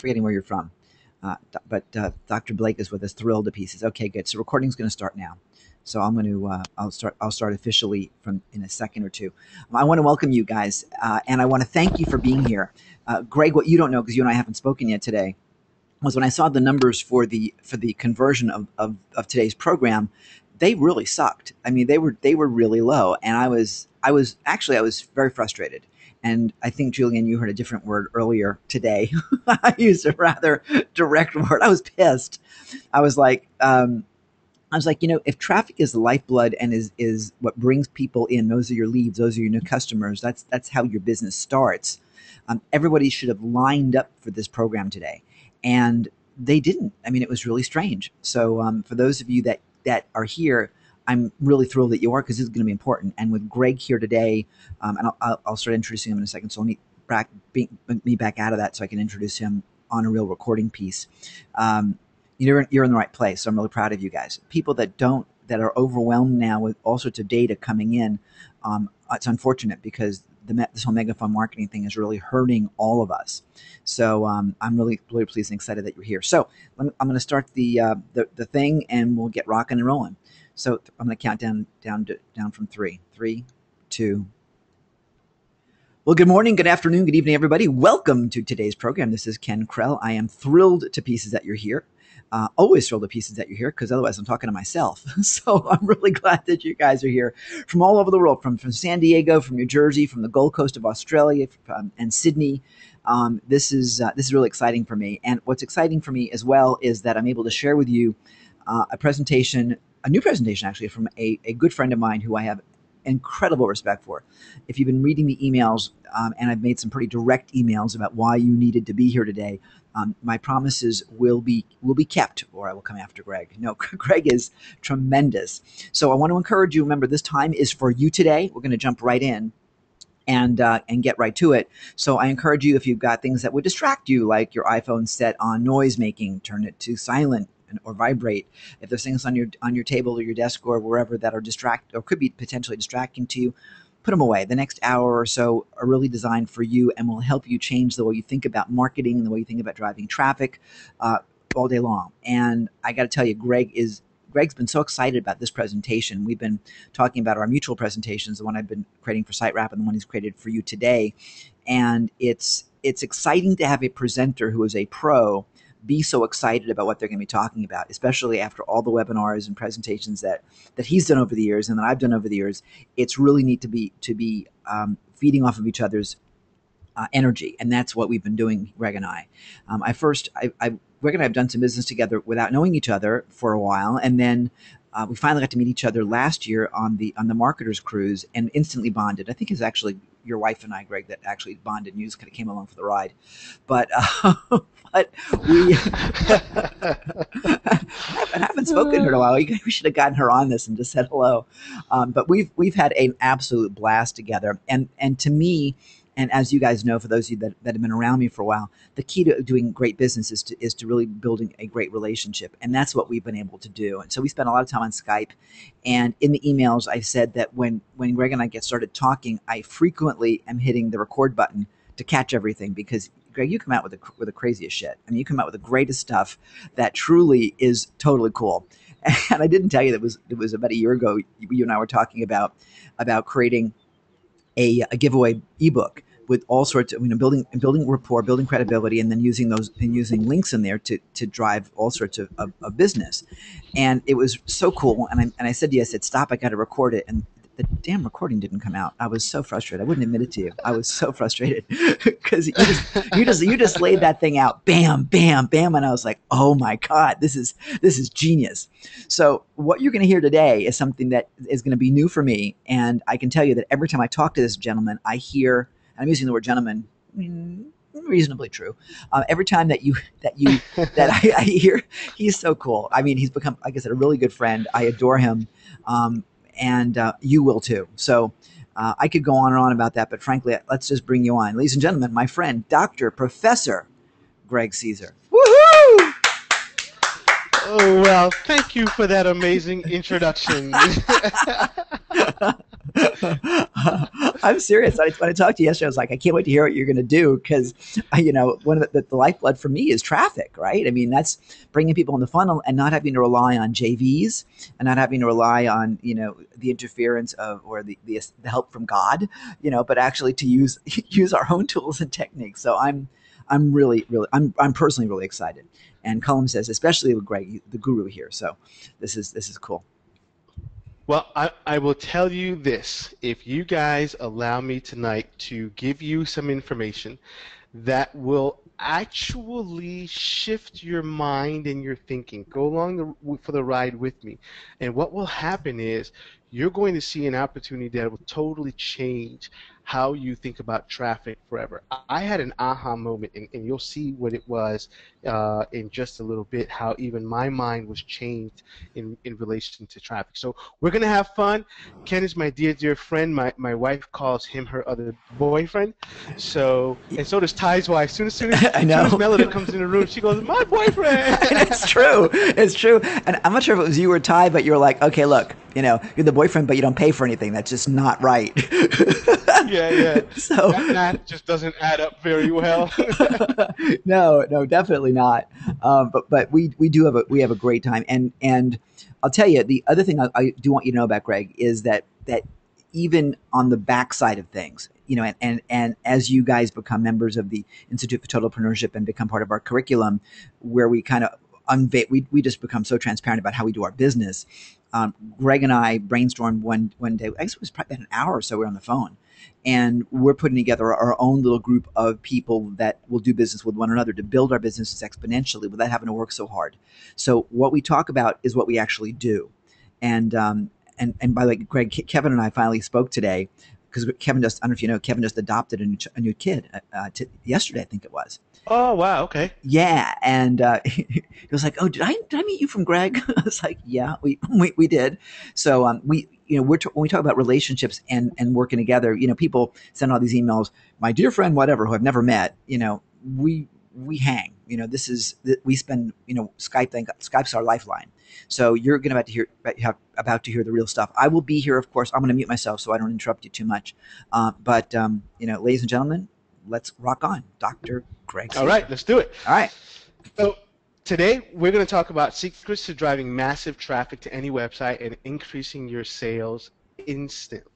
forgetting where you're from. But Dr. Blake is with us, thrilled to pieces. Okay, good. So recording's going to start now. So I'm going to I'll start officially from in a second or two. I want to welcome you guys, and I want to thank you for being here. Greg, what you don't know, because you and I haven't spoken yet today, was when I saw the numbers for the conversion of today's program, they really sucked. I mean, they were really low, and I was very frustrated. And I think, Julian, you heard a different word earlier today. I used a rather direct word. I was pissed. I was like, if traffic is the lifeblood and is what brings people in, those are your leads, those are your new customers. That's how your business starts. Everybody should have lined up for this program today, and they didn't. I mean, it was really strange. So for those of you that are here, I'm really thrilled that you are, because this is going to be important. And with Greg here today, and I'll start introducing him in a second. So let me me back out of that so I can introduce him on a real recording piece. You're in the right place. So I'm really proud of you guys. People that are overwhelmed now with all sorts of data coming in. It's unfortunate, because this whole megaphone marketing thing is really hurting all of us. So I'm really, really pleased and excited that you're here. So I'm going to start the thing, and we'll get rocking and rolling. So I'm going to count down from three. 3, 2. Well, good morning, good afternoon, good evening, everybody. Welcome to today's program. This is Ken Krell. I am thrilled to pieces that you're here. Always thrilled to pieces that you're here, because otherwise I'm talking to myself. So I'm really glad that you guys are here from all over the world, from San Diego, from New Jersey, from the Gold Coast of Australia, and Sydney. This is really exciting for me. And what's exciting for me as well is that I'm able to share with you a new presentation actually, from a good friend of mine who I have incredible respect for. If you've been reading the emails, and I've made some pretty direct emails about why you needed to be here today, my promises will be kept, or I will come after Greg. No, Greg is tremendous. So I want to encourage you. Remember, this time is for you today. We're going to jump right in and get right to it. So I encourage you, if you've got things that would distract you, like your iPhone set on noise making, turn it to silent or vibrate. If there's things on your table or your desk or wherever that are could be potentially distracting to you, put them away. The next hour or so are really designed for you and will help you change the way you think about marketing and the way you think about driving traffic all day long. And I got to tell you, Greg's been so excited about this presentation. We've been talking about our mutual presentations, the one I've been creating for SiteWrap and the one he's created for you today. And it's exciting to have a presenter who is a pro be so excited about what they're going to be talking about, especially after all the webinars and presentations that he's done over the years and that I've done over the years. It's really neat to be feeding off of each other's energy, and that's what we've been doing, Greg and I. Greg and I have done some business together without knowing each other for a while, and then we finally got to meet each other last year on the Marketers Cruise, and instantly bonded. I think it's actually your wife and I, Greg, that actually bonded, and you just kind of came along for the ride. But but we I haven't spoken to her in a while. We should have gotten her on this and just said hello. But we've had an absolute blast together, and to me. And as you guys know, for those of you that have been around me for a while, the key to doing great business is to really building a great relationship. And that's what we've been able to do. And so we spent a lot of time on Skype. And in the emails, I said that when Greg and I get started talking, I frequently am hitting the record button to catch everything, because Greg, you come out with the craziest shit. I mean, you come out with the greatest stuff that truly is totally cool. And I didn't tell you that it was about a year ago, you and I were talking about creating a giveaway ebook with all sorts of, building rapport, building credibility, and then using links in there to drive all sorts of business. And it was so cool. And I said to you, I said, stop, I got to record it. And the damn recording didn't come out. I was so frustrated. I wouldn't admit it to you. I was so frustrated because you just laid that thing out, bam, bam, bam, and I was like, oh my God, this is genius. So what you're going to hear today is something that is going to be new for me, and I can tell you that every time I talk to this gentleman, I hear, and I'm using the word gentleman, reasonably true. Every time that I hear, he's so cool. I mean, he's become, like I said, a really good friend. I adore him. And you will too. So I could go on and on about that, but frankly, let's just bring you on. Ladies and gentlemen, my friend, Dr. Professor Greg Cesar. Woohoo! Oh, well, thank you for that amazing introduction. I'm serious. When I talked to you yesterday, I was like, I can't wait to hear what you're going to do because, one of the lifeblood for me is traffic, right? I mean, that's bringing people in the funnel and not having to rely on JVs and not having to rely on, the interference of or the help from God, but actually to use use our own tools and techniques. So I'm really, really, I'm personally really excited. And Cullum says, especially with Greg, the guru here. So this is cool. Well, I will tell you this. If you guys allow me tonight to give you some information that will actually shift your mind and your thinking, go along for the ride with me. And what will happen is you're going to see an opportunity that will totally change how you think about traffic forever. I had an aha moment, and you'll see what it was in just a little bit, how even my mind was changed in relation to traffic. So we're going to have fun. Ken is my dear, dear friend. My wife calls him her other boyfriend. So, and so does Ty's wife. I Soon as know. Melody comes in the room, she goes, "My boyfriend." It's true. It's true. And I'm not sure if it was you or Ty, but you're like, okay, look, you're the boyfriend, but you don't pay for anything. That's just not right. Yeah, yeah. So, That math just doesn't add up very well. no, no, definitely not. But we do have a great time, and I'll tell you the other thing I do want you to know about Greg is that even on the backside of things, and as you guys become members of the Institute for Total Entrepreneurship and become part of our curriculum, where we kind of unveil, we just become so transparent about how we do our business. Greg and I brainstormed one day. I guess it was probably about an hour or so. We were on the phone, and we're putting together our own little group of people that will do business with one another to build our businesses exponentially without having to work so hard. So what we talk about is what we actually do. And by the way, Greg, Kevin and I finally spoke today because Kevin just, I don't know if you know, Kevin just adopted a new kid yesterday, I think it was. Oh, wow. Okay. Yeah, and he was like, "Oh, did I meet you from Greg?" I was like, "Yeah, we did." So when we talk about relationships and working together, people send all these emails. My dear friend, whatever, who I've never met, we hang. We spend Skype. Skype's our lifeline. So you're going to about to hear the real stuff. I will be here, of course. I'm going to mute myself so I don't interrupt you too much. But ladies and gentlemen, let's rock on, Dr. Greg All Caesar. right, let's do it. All right. So today we're going to talk about secrets to driving massive traffic to any website and increasing your sales instantly.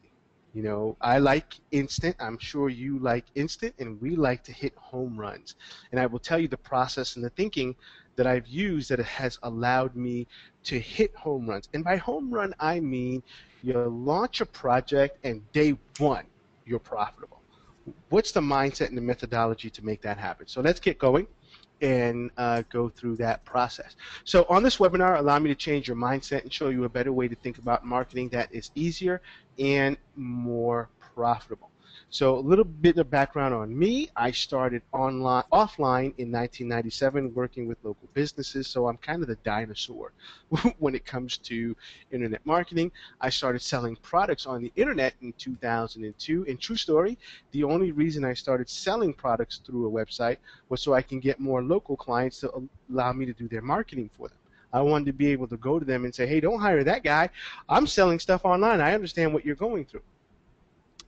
I like instant. I'm sure you like instant, and we like to hit home runs. And I will tell you the process and the thinking that I've used that has allowed me to hit home runs. And by home run, I mean you launch a project and day one, you're profitable. What's the mindset and the methodology to make that happen? So let's get going and go through that process. So on this webinar, allow me to change your mindset and show you a better way to think about marketing that is easier and more profitable. So a little bit of background on me. I started offline in 1997 working with local businesses, so I'm kind of the dinosaur when it comes to internet marketing. I started selling products on the internet in 2002, and true story, the only reason I started selling products through a website was so I can get more local clients to allow me to do their marketing for them. I wanted to be able to go to them and say, hey, don't hire that guy. I'm selling stuff online. I understand what you're going through.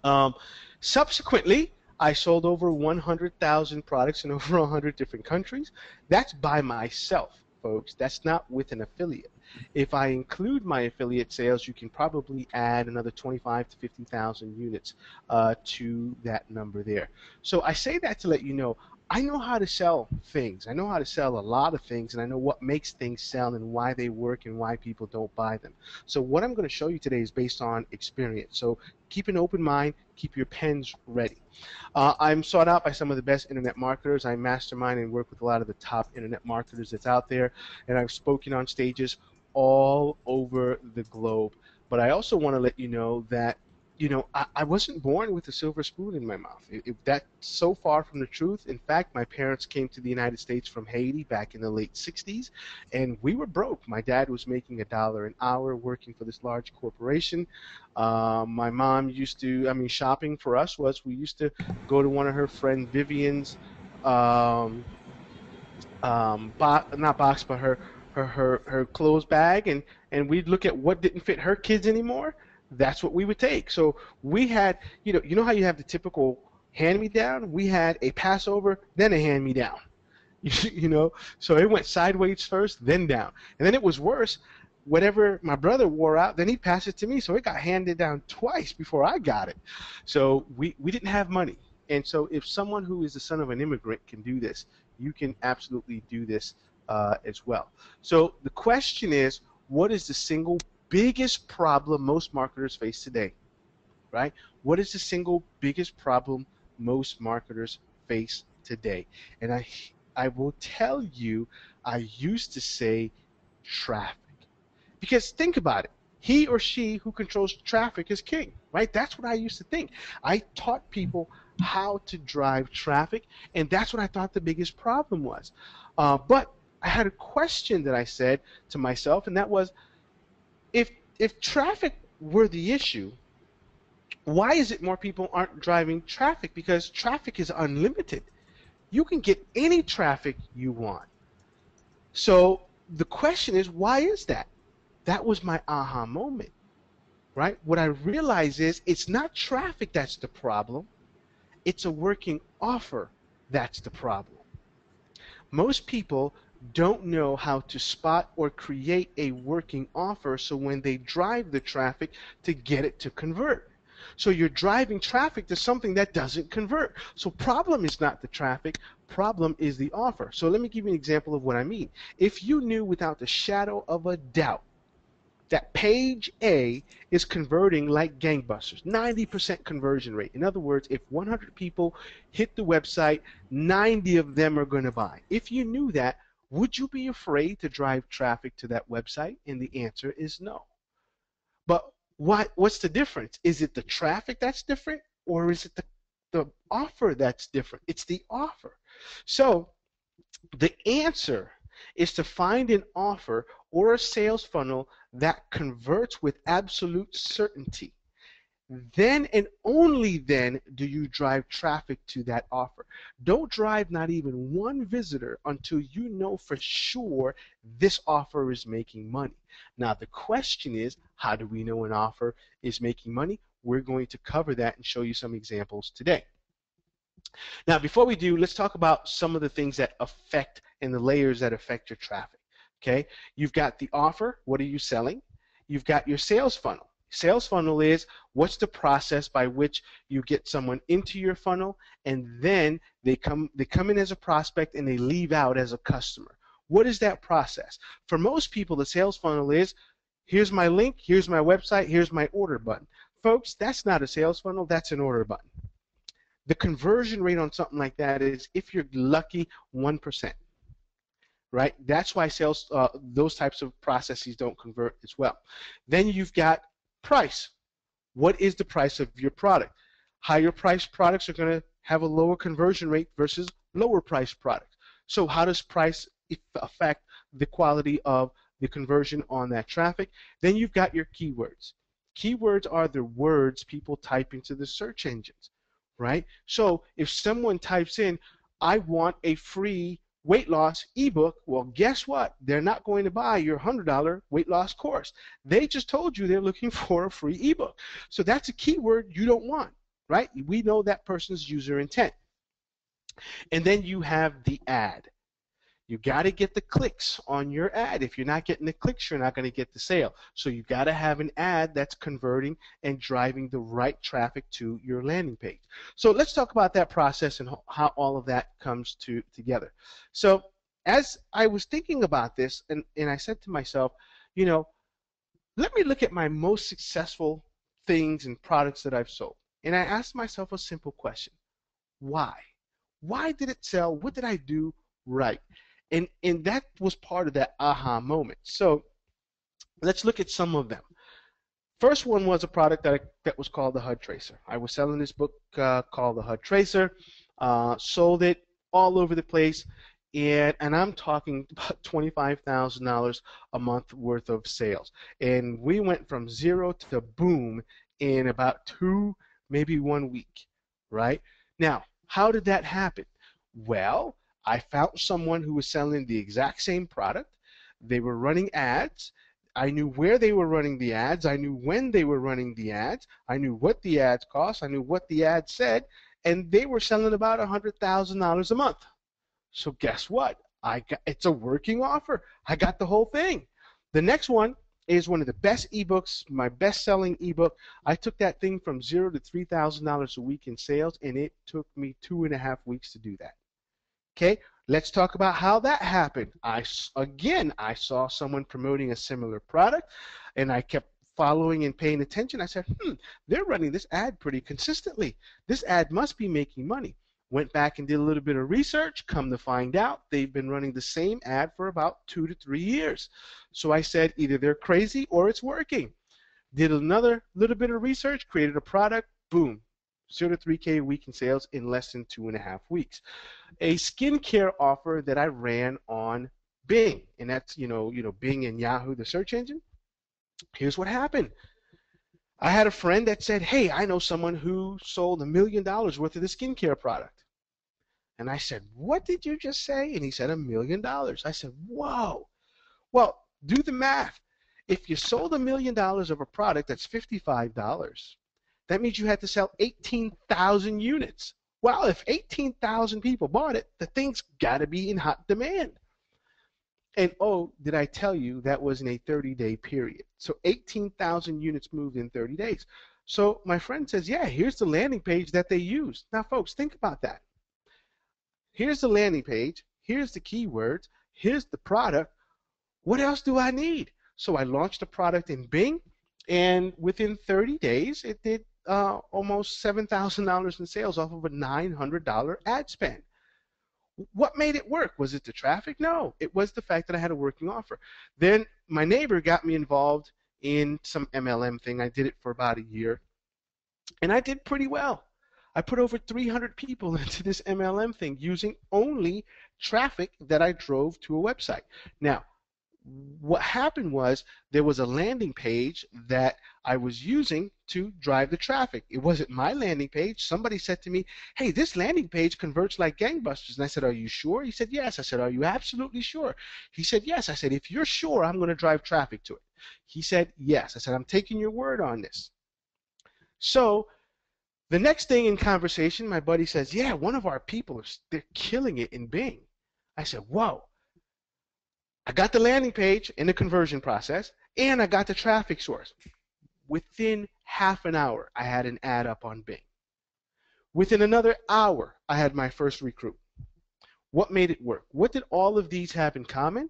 Um, Subsequently, I sold over 100,000 products in over 100 different countries. That's by myself, folks. That's not with an affiliate. If I include my affiliate sales, you can probably add another 25 to 50,000 units to that number there. So I say that to let you know I know how to sell things. I know how to sell a lot of things, and I know what makes things sell and why they work and why people don't buy them. So what I'm going to show you today is based on experience. So keep an open mind, keep your pens ready. I'm sought out by some of the best internet marketers. I mastermind and work with a lot of the top internet marketers that's out there, and I've spoken on stages all over the globe. But I also want to let you know that I wasn't born with a silver spoon in my mouth. That's so far from the truth. In fact, my parents came to the United States from Haiti back in the late 60s, and we were broke. My dad was making $1 an hour working for this large corporation. My mom used to, I mean, shopping for us was we used to go to one of her friend Vivian's, um, not box, but her clothes bag, and we'd look at what didn't fit her kids anymore. That's what we would take. So we had, you know how you have the typical hand me down? We had a Passover, then a hand me down. So it went sideways first, then down. And then it was worse. Whatever my brother wore out, then he passed it to me. So it got handed down twice before I got it. So we didn't have money. And so if someone who is the son of an immigrant can do this, you can absolutely do this as well. So the question is, what is the single biggest problem most marketers face today? Right? What is the single biggest problem most marketers face today? And I will tell you, I used to say traffic. Because think about it. He or she who controls traffic is king, right? That's what I used to think. I taught people how to drive traffic, and that's what I thought the biggest problem was. But I had a question that I said to myself, and that was, if if traffic were the issue, why is it more people aren't driving traffic? Because traffic is unlimited. You can get any traffic you want. So the question is, why is that? That was my aha moment, right? What I realize is it's not traffic that's the problem. It's a working offer that's the problem. Most people don't know how to spot or create a working offer, so when they drive the traffic to get it to convert. So you're driving traffic to something that doesn't convert. So problem is not the traffic, problem is the offer. So let me give you an example of what I mean. If you knew without the shadow of a doubt that page A is converting like gangbusters, 90% conversion rate. In other words, if 100 people hit the website, 90 of them are going to buy. If you knew that, would you be afraid to drive traffic to that website? And the answer is no. But what's the difference? Is it the traffic that's different, or is it the offer that's different? It's the offer. So the answer is to find an offer or a sales funnel that converts with absolute certainty. Then and only then do you drive traffic to that offer. Don't drive not even one visitor until you know for sure this offer is making money. Now the question is, how do we know an offer is making money? We're going to cover that and show you some examples today. Now, before we do, let's talk about some of the things that affect and the layers that affect your traffic. Okay, you've got the offer. What are you selling? You've got your sales funnel. Sales funnel is what's the process by which you get someone into your funnel, and then they come in as a prospect and they leave out as a customer. What is that process? For most people, the sales funnel is, here's my link, here's my website, here's my order button. Folks, that's not a sales funnel, that's an order button. The conversion rate on something like that is, if you're lucky, 1%, right? That's why sales, those types of processes don't convert as well. Then you've got price. What is the price of your product? Higher priced products are going to have a lower conversion rate versus lower priced products. So how does price affect the quality of the conversion on that traffic? Then you've got your keywords. Keywords are the words people type into the search engines, right? So if someone types in, I want a free weight loss ebook, well, guess what? They're not going to buy your $100 weight loss course. They just told you they're looking for a free ebook. So that's a keyword you don't want, right? We know that person's user intent. And then you have the ad. You got to get the clicks on your ad. If you're not getting the clicks, you're not going to get the sale. So you got to have an ad that's converting and driving the right traffic to your landing page. So let's talk about that process and how all of that comes together. So as I was thinking about this, and I said to myself, let me look at my most successful things and products that I've sold. And I asked myself a simple question. Why? Why did it sell? What did I do right? And that was part of that aha moment. So let's look at some of them. First one was a product that was called the HUD Tracer. I was selling this book called the HUD Tracer, sold it all over the place, and I'm talking about $25,000 a month worth of sales. And we went from zero to boom in about 2, maybe 1 week, right? Now, how did that happen? Well, I found someone who was selling the exact same product. They were running ads. I knew where they were running the ads. I knew when they were running the ads. I knew what the ads cost. I knew what the ads said. And they were selling about $100,000 a month. So guess what? It's a working offer. I got the whole thing. The next one is one of the best ebooks, my best-selling ebook. I took that thing from $0 to $3,000 a week in sales, and it took me 2.5 weeks to do that. Okay, let's talk about how that happened. I saw someone promoting a similar product, and I kept following and paying attention. I said, they're running this ad pretty consistently. This ad must be making money. Went back and did a little bit of research. Come to find out, they've been running the same ad for about 2 to 3 years. So I said, either they're crazy or it's working. Did another little bit of research, created a product, boom, 0 to 3K a week in sales in less than 2.5 weeks. A skincare offer that I ran on Bing, and that's Bing and Yahoo, the search engine. Here's what happened. I had a friend that said, hey, I know someone who sold $1 million worth of the skincare product. And I said, what did you just say? And he said, $1 million. I said, whoa. Well, do the math. If you sold $1 million of a product that's $55, that means you had to sell 18,000 units. Well, if 18,000 people bought it, the thing's got to be in hot demand. And oh, did I tell you that was in a 30-day period? So 18,000 units moved in 30 days. So my friend says, yeah, here's the landing page that they used. Now, folks, think about that. Here's the landing page. Here's the keywords. Here's the product. What else do I need? So I launched the product in Bing, and within 30 days, it did almost $7,000 in sales off of a $900 ad spend. What made it work? Was it the traffic? No, it was the fact that I had a working offer. Then my neighbor got me involved in some MLM thing. I did it for about a year, and I did pretty well. I put over 300 people into this MLM thing using only traffic that I drove to a website. Now, what happened was there was a landing page that I was using to drive the traffic. It wasn't my landing page. Somebody said to me, hey, this landing page converts like gangbusters. And I said, are you sure? He said, yes. I said, are you absolutely sure? He said, yes. I said, if you're sure, I'm going to drive traffic to it. He said, yes. I said, I'm taking your word on this. So the next thing in conversation, my buddy says, yeah, one of our people, they're killing it in Bing. I said, whoa. I got the landing page in the conversion process, and I got the traffic source. Within half an hour, I had an ad up on Bing. Within another hour, I had my first recruit. What made it work? What did all of these have in common?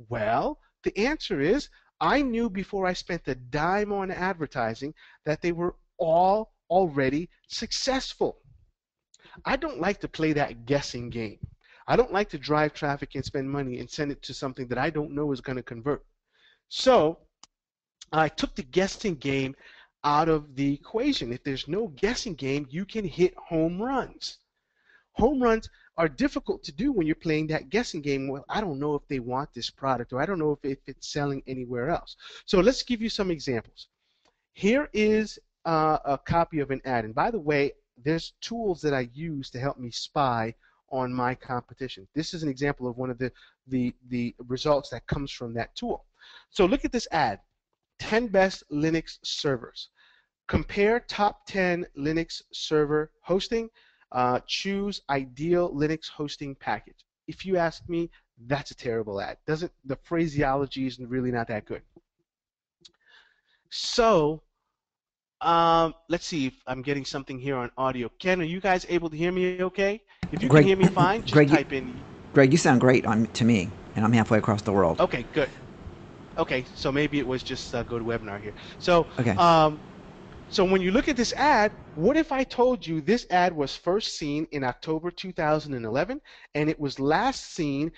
Well, the answer is I knew before I spent a dime on advertising that they were all already successful. I don't like to play that guessing game. I don't like to drive traffic and spend money and send it to something that I don't know is going to convert. So I took the guessing game out of the equation. If there's no guessing game, you can hit home runs. Home runs are difficult to do when you're playing that guessing game. Well, I don't know if they want this product, or I don't know if it's selling anywhere else. So let's give you some examples. Here is a copy of an ad. And by the way, there's tools that I use to help me spy on my competition. This is an example of one of the results that comes from that tool. So look at this ad, 10 best Linux servers. Compare top 10 Linux server hosting, choose ideal Linux hosting package. If you ask me, that's a terrible ad. The phraseology is really not that good. So let's see if I'm getting something here on audio. Ken, are you guys able to hear me okay? If you can Greg, hear me fine, just Greg, type in. Greg, you sound great to me, and I'm halfway across the world. Okay, good. Okay, so maybe it was just GoToWebinar here. So, Okay. so when you look at this ad, what if I told you this ad was first seen in October 2011 and it was last seen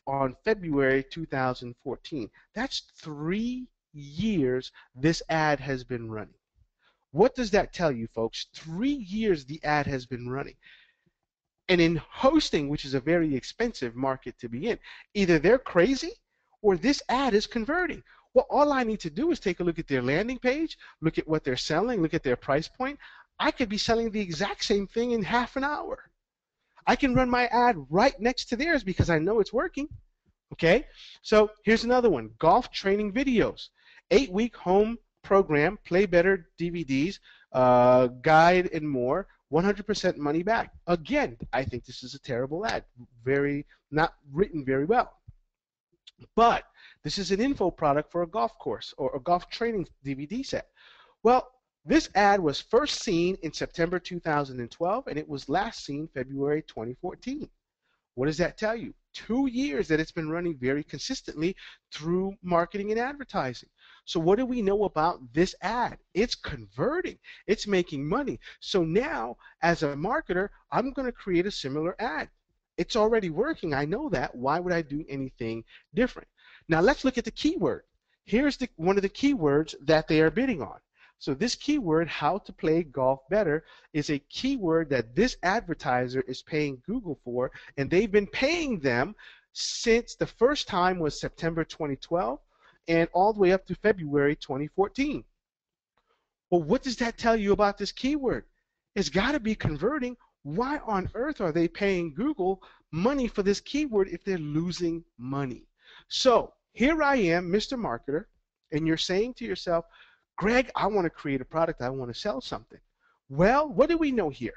on February 2014? That's 3 years this ad has been running. What does that tell you, folks? 3 years the ad has been running. And in hosting, which is a very expensive market to be in, either they're crazy or this ad is converting. Well, all I need to do is take a look at their landing page, look at what they're selling, look at their price point. I could be selling the exact same thing in half an hour. I can run my ad right next to theirs because I know it's working. Okay, so here's another one, golf training videos, 8-week home program, play better DVDs, guide and more, 100% money back. Again, I think this is a terrible ad, very not written very well. But this is an info product for a golf course or a golf training DVD set. Well, this ad was first seen in September 2012 and it was last seen February 2014. What does that tell you? 2 years that it's been running very consistently through marketing and advertising. So what do we know about this ad? It's converting. It's making money. So now, as a marketer, I'm going to create a similar ad. It's already working. I know that. Why would I do anything different? Now let's look at the keyword. Here's one of the keywords that they are bidding on. So this keyword, how to play golf better, is a keyword that this advertiser is paying Google for, and they've been paying them since the first time was September 2012 and all the way up to February 2014. Well, what does that tell you about this keyword? It's got to be converting. Why on earth are they paying Google money for this keyword if they're losing money? So here I am, Mr. Marketer, and you're saying to yourself, Greg, I want to create a product. I want to sell something. Well, what do we know here?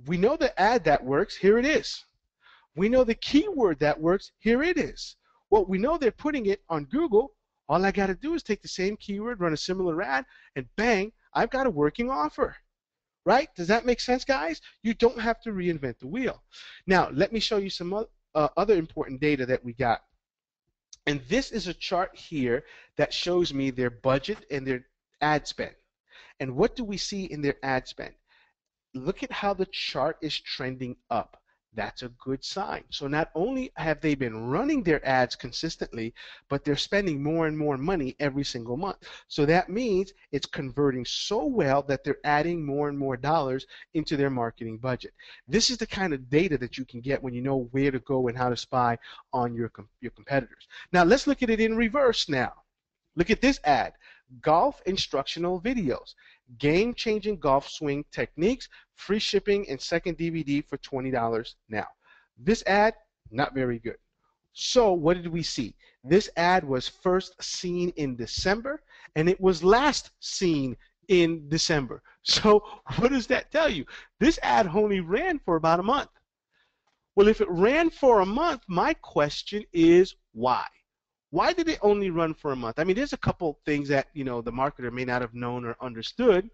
We know the ad that works. Here it is. We know the keyword that works. Here it is. Well, we know they're putting it on Google. All I got to do is take the same keyword, run a similar ad, and bang, I've got a working offer. Right? Does that make sense, guys? You don't have to reinvent the wheel. Now, let me show you some other important data that we got. And this is a chart here that shows me their budget and their ad spend. And what do we see in their ad spend? Look at how the chart is trending up. That's a good sign. So not only have they been running their ads consistently, but they're spending more and more money every single month. So that means it's converting so well that they're adding more and more dollars into their marketing budget. This is the kind of data that you can get when you know where to go and how to spy on your competitors. Now let's look at it in reverse now. Look at this ad, golf instructional videos, game-changing golf swing techniques, free shipping and second DVD for $20 now. This ad, not very good. So what did we see? This ad was first seen in December and it was last seen in December. So what does that tell you? This ad only ran for about a month. Well, if it ran for a month, my question is why? Why did it only run for a month? I mean, there's a couple things that, the marketer may not have known or understood,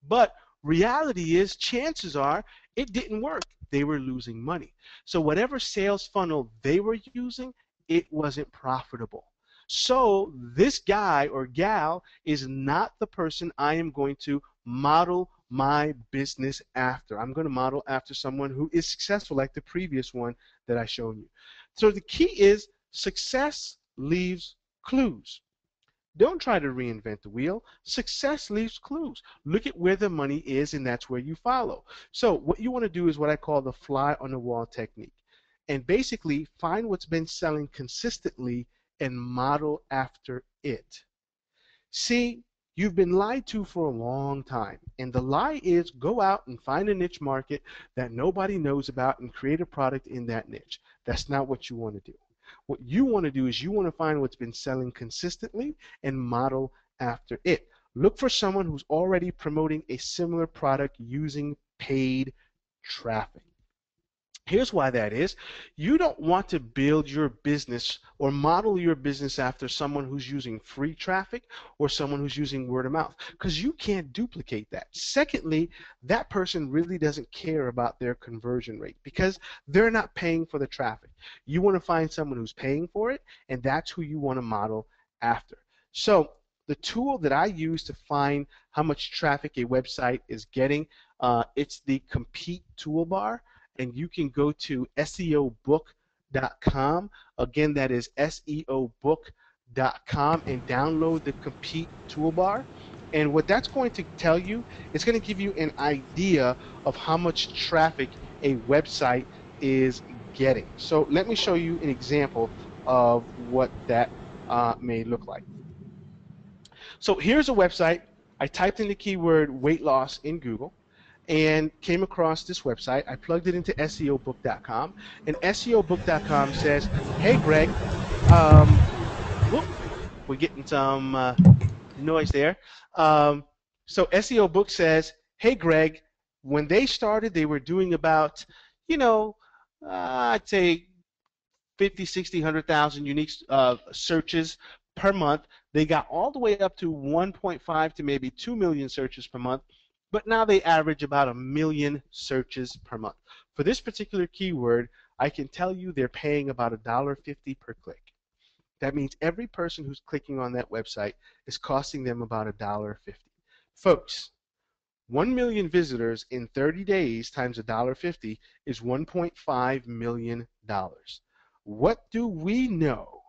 but reality is, chances are, it didn't work. They were losing money. So whatever sales funnel they were using, it wasn't profitable. So this guy or gal is not the person I am going to model my business after. I'm going to model after someone who is successful like the previous one that I showed you. So the key is success leaves clues. Don't try to reinvent the wheel. Success leaves clues. Look at where the money is and that's where you follow. So what you want to do is what I call the fly on the wall technique. And basically find what's been selling consistently and model after it. See, you've been lied to for a long time. And the lie is go out and find a niche market that nobody knows about and create a product in that niche. That's not what you want to do. What you want to do is you want to find what's been selling consistently and model after it. Look for someone who's already promoting a similar product using paid traffic. Here's why that is. You don't want to build your business or model your business after someone who's using free traffic or someone who's using word of mouth, because you can't duplicate that. Secondly, that person really doesn't care about their conversion rate because they're not paying for the traffic. You want to find someone who's paying for it, and that's who you want to model after. So the tool that I use to find how much traffic a website is getting, it's the Compete toolbar. And you can go to SEObook.com. Again, that is SEObook.com and download the Compete toolbar. And what that's going to tell you, it's going to give you an idea of how much traffic a website is getting. So let me show you an example of what that may look like. So here's a website. I typed in the keyword weight loss in Google and came across this website. I plugged it into SEObook.com, and SEObook.com says, hey Greg, Um, whoop, we're getting some noise there. Um, so SEO Book says, hey, Greg, when they started, they were doing about, you know, I'd say 50, 60, 100,000 unique searches per month. They got all the way up to 1.5 to maybe 2 million searches per month, but now they average about a million searches per month. For this particular keyword, I can tell you they're paying about $1.50 per click. That means every person who's clicking on that website is costing them about $1.50. Folks, 1 million visitors in 30 days times $1.50 is $1.5 million. What do we know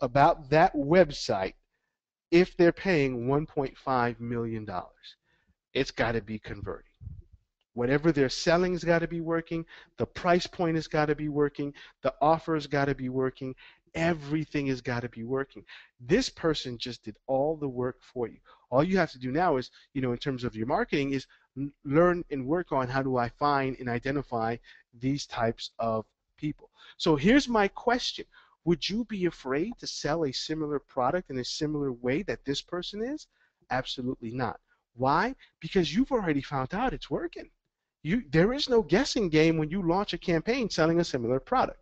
about that website if they're paying $1.5 million? It's got to be converting. Whatever they're selling's got to be working. The price point has got to be working. The offer's got to be working. Everything has got to be working. This person just did all the work for you. All you have to do now is, in terms of your marketing, is learn and work on how do I find and identify these types of people. So here's my question. Would you be afraid to sell a similar product in a similar way that this person is? Absolutely not. Why? Because you've already found out it's working. There is no guessing game when you launch a campaign selling a similar product.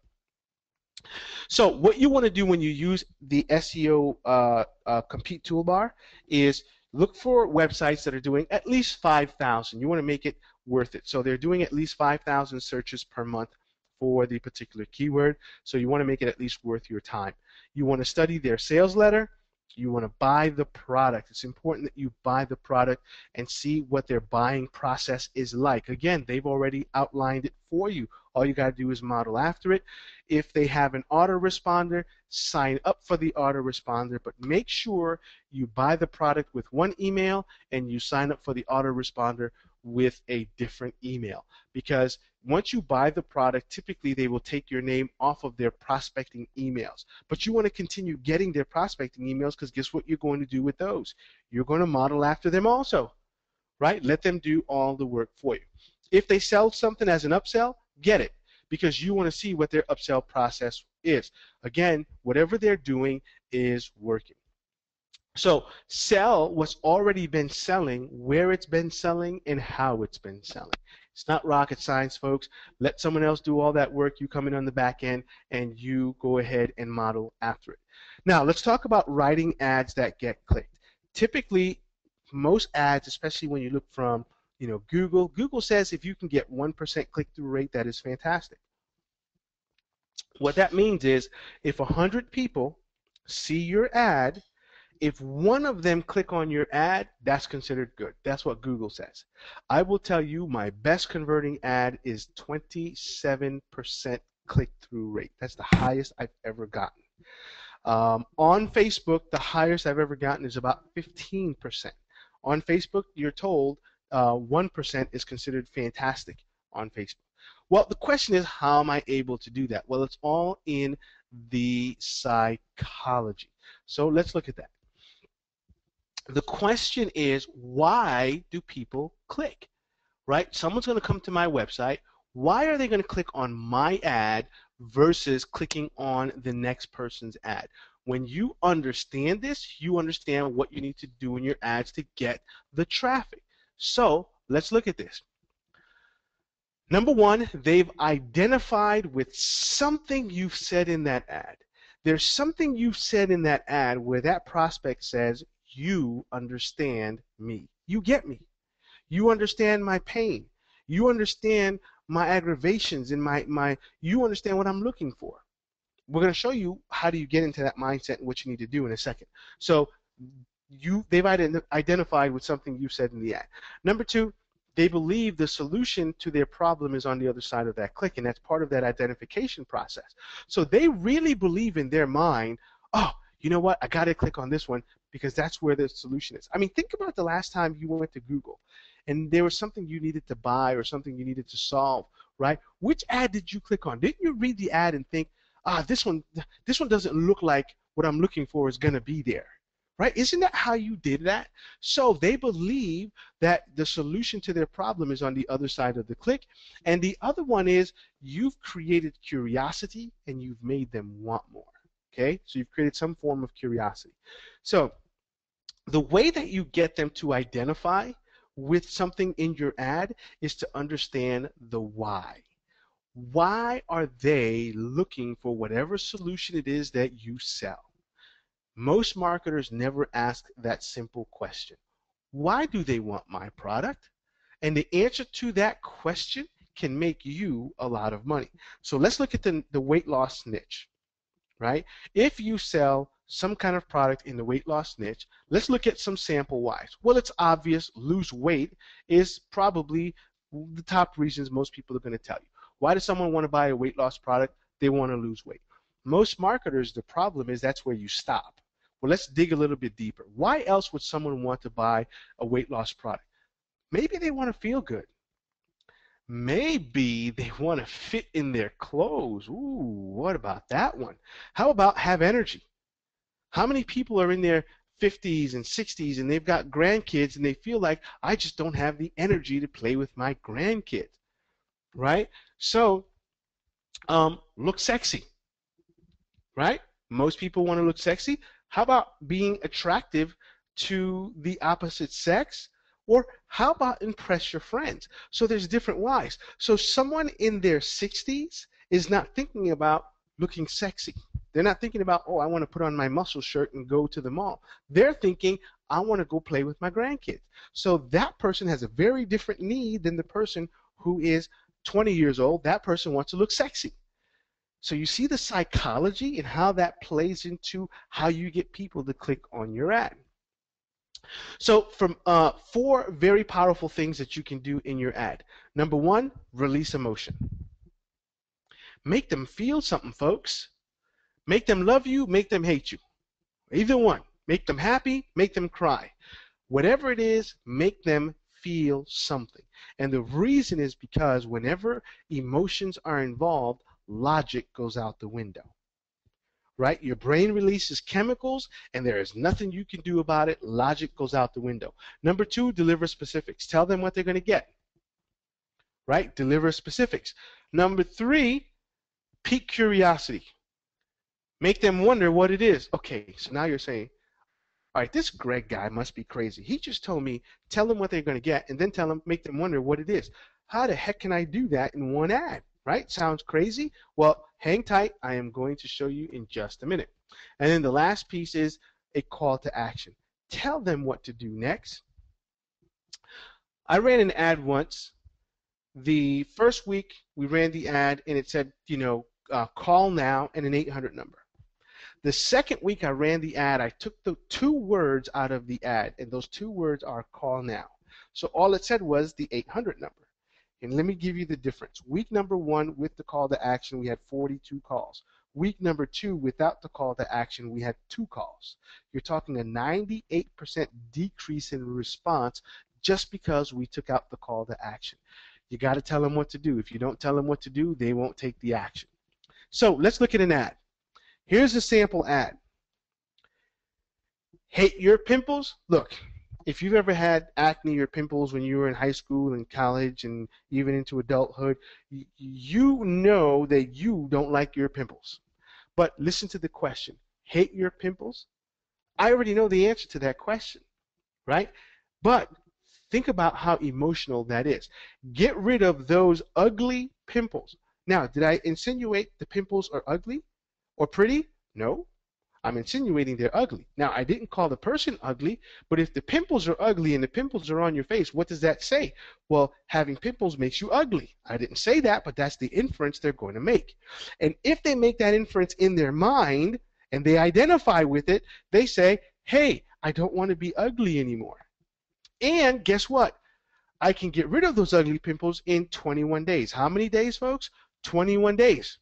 So what you want to do when you use the SEO compete toolbar is look for websites that are doing at least 5,000. You want to make it worth it. So they're doing at least 5,000 searches per month for the particular keyword. So you want to make it at least worth your time. You want to study their sales letter. You want to buy the product. It's important that you buy the product and see what their buying process is like. Again, they've already outlined it for you. All you got to do is model after it. If they have an autoresponder, sign up for the autoresponder, but make sure you buy the product with one email and you sign up for the autoresponder with a different email. Because once you buy the product, typically they will take your name off of their prospecting emails. But you want to continue getting their prospecting emails because guess what you're going to do with those? You're going to model after them also, right? Let them do all the work for you. If they sell something as an upsell, get it because you want to see what their upsell process is. Again, whatever they're doing is working. So sell what's already been selling, where it's been selling, and how it's been selling. It's not rocket science, folks. Let someone else do all that work. You come in on the back end and you go ahead and model after it. Now, let's talk about writing ads that get clicked. Typically, most ads, especially when you look from Google says if you can get 1% click-through rate, that is fantastic. What that means is if 100 people see your ad, if one of them click on your ad, that's considered good. That's what Google says. I will tell you my best converting ad is 27% click-through rate. That's the highest I've ever gotten. On Facebook, the highest I've ever gotten is about 15%. On Facebook, you're told 1% is considered fantastic on Facebook. Well, the question is, how am I able to do that? Well, it's all in the psychology. So let's look at that. The question is, why do people click, right? Someone's going to come to my website. Why are they going to click on my ad versus clicking on the next person's ad? When you understand this, you understand what you need to do in your ads to get the traffic. So let's look at this. Number one, they've identified with something you've said in that ad. There's something you've said in that ad where that prospect says, you understand me. You get me. You understand my pain. You understand my aggravations and you understand what I'm looking for. We're going to show you how do you get into that mindset and what you need to do in a second. So they've identified with something you said in the ad. Number two, they believe the solution to their problem is on the other side of that click, and that's part of that identification process. So they really believe in their mind, oh, you know what, I got to click on this one because that's where the solution is. I mean, think about the last time you went to Google and there was something you needed to buy or something you needed to solve, right? Which ad did you click on? Didn't you read the ad and think, this one doesn't look like what I'm looking for is going to be there? Right? Isn't that how you did that? So they believe that the solution to their problem is on the other side of the click. And the other one is you've created curiosity and you've made them want more. Okay, so you've created some form of curiosity. So the way that you get them to identify with something in your ad is to understand the why. Why are they looking for whatever solution it is that you sell? Most marketers never ask that simple question. Why do they want my product? And the answer to that question can make you a lot of money. So let's look at the weight loss niche, right? If you sell some kind of product in the weight loss niche, let's look at some sample wise. Well, it's obvious lose weight is probably the top reasons most people are going to tell you. Why does someone want to buy a weight loss product? They want to lose weight. Most marketers, the problem is that's where you stop. Well, let's dig a little bit deeper. Why else would someone want to buy a weight loss product? Maybe they want to feel good. Maybe they want to fit in their clothes. Ooh, what about that one? How about have energy? How many people are in their 50s and 60s and they've got grandkids and they feel like I just don't have the energy to play with my grandkids, right? So, look sexy, right? Most people want to look sexy. How about being attractive to the opposite sex? Or how about impress your friends? So there's different whys. So someone in their 60s is not thinking about looking sexy. They're not thinking about, oh, I want to put on my muscle shirt and go to the mall. They're thinking, I want to go play with my grandkids. So that person has a very different need than the person who is 20 years old. That person wants to look sexy. So you see the psychology and how that plays into how you get people to click on your ad. So from four very powerful things that you can do in your ad. Number one, release emotion. Make them feel something, folks. Make them love you, make them hate you. Either one. Make them happy, make them cry. Whatever it is, make them feel something. And the reason is because whenever emotions are involved, logic goes out the window, right? Your brain releases chemicals and there is nothing you can do about it. Logic goes out the window. Number two, deliver specifics. Tell them what they're going to get, right? Deliver specifics. Number three, pique curiosity. Make them wonder what it is. Okay, so now you're saying, all right, this Greg guy must be crazy. He just told me, tell them what they're going to get, and then tell them, make them wonder what it is. How the heck can I do that in one ad, right? Sounds crazy? Well, hang tight. I am going to show you in just a minute. And then the last piece is a call to action. Tell them what to do next. I ran an ad once. The first week we ran the ad, and it said, call now and an 800 number. The second week I ran the ad, I took the two words out of the ad, and those two words are call now. So all it said was the 800 number. And let me give you the difference. Week number one with the call to action, we had 42 calls. Week number two without the call to action, we had 2 calls. You're talking a 98% decrease in response just because we took out the call to action. You got to tell them what to do. If you don't tell them what to do, they won't take the action. So let's look at an ad. Here's a sample ad. Hate your pimples? Look, if you've ever had acne or pimples when you were in high school and college and even into adulthood, you know that you don't like your pimples. But listen to the question. Hate your pimples? I already know the answer to that question, right? But think about how emotional that is. Get rid of those ugly pimples. Now, did I insinuate the pimples are ugly or pretty? No. I'm insinuating they're ugly. Now, I didn't call the person ugly, but if the pimples are ugly and the pimples are on your face, what does that say? Well, having pimples makes you ugly. I didn't say that, but that's the inference they're going to make. And if they make that inference in their mind and they identify with it, they say, hey, I don't want to be ugly anymore. And guess what? I can get rid of those ugly pimples in 21 days. How many days, folks? 21 days.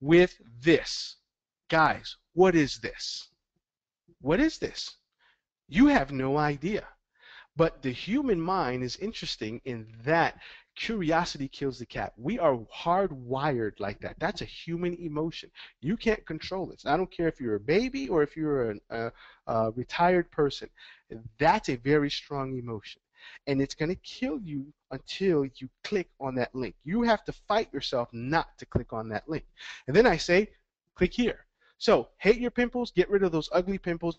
With this. Guys, what is this? What is this? You have no idea. But the human mind is interesting in that curiosity kills the cat. We are hardwired like that. That's a human emotion. You can't control this. I don't care if you're a baby or if you're a retired person. That's a very strong emotion. And it's going to kill you until you click on that link. You have to fight yourself not to click on that link. And then I say, Click here. So hate your pimples, get rid of those ugly pimples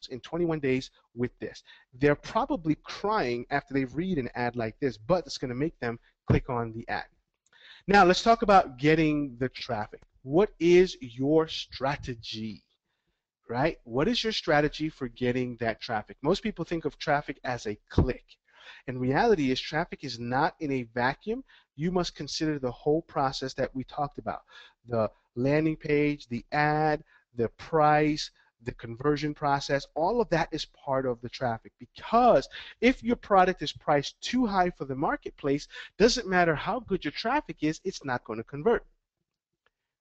in 21 days with this. They're probably crying after they read an ad like this, but it's going to make them click on the ad. Now let's talk about getting the traffic. What is your strategy? Right? What is your strategy for getting that traffic? Most people think of traffic as a click. And reality is traffic is not in a vacuum. You must consider the whole process that we talked about. The landing page, the ad, the price, the conversion process, all of that is part of the traffic, because if your product is priced too high for the marketplace, doesn't matter how good your traffic is, it's not going to convert.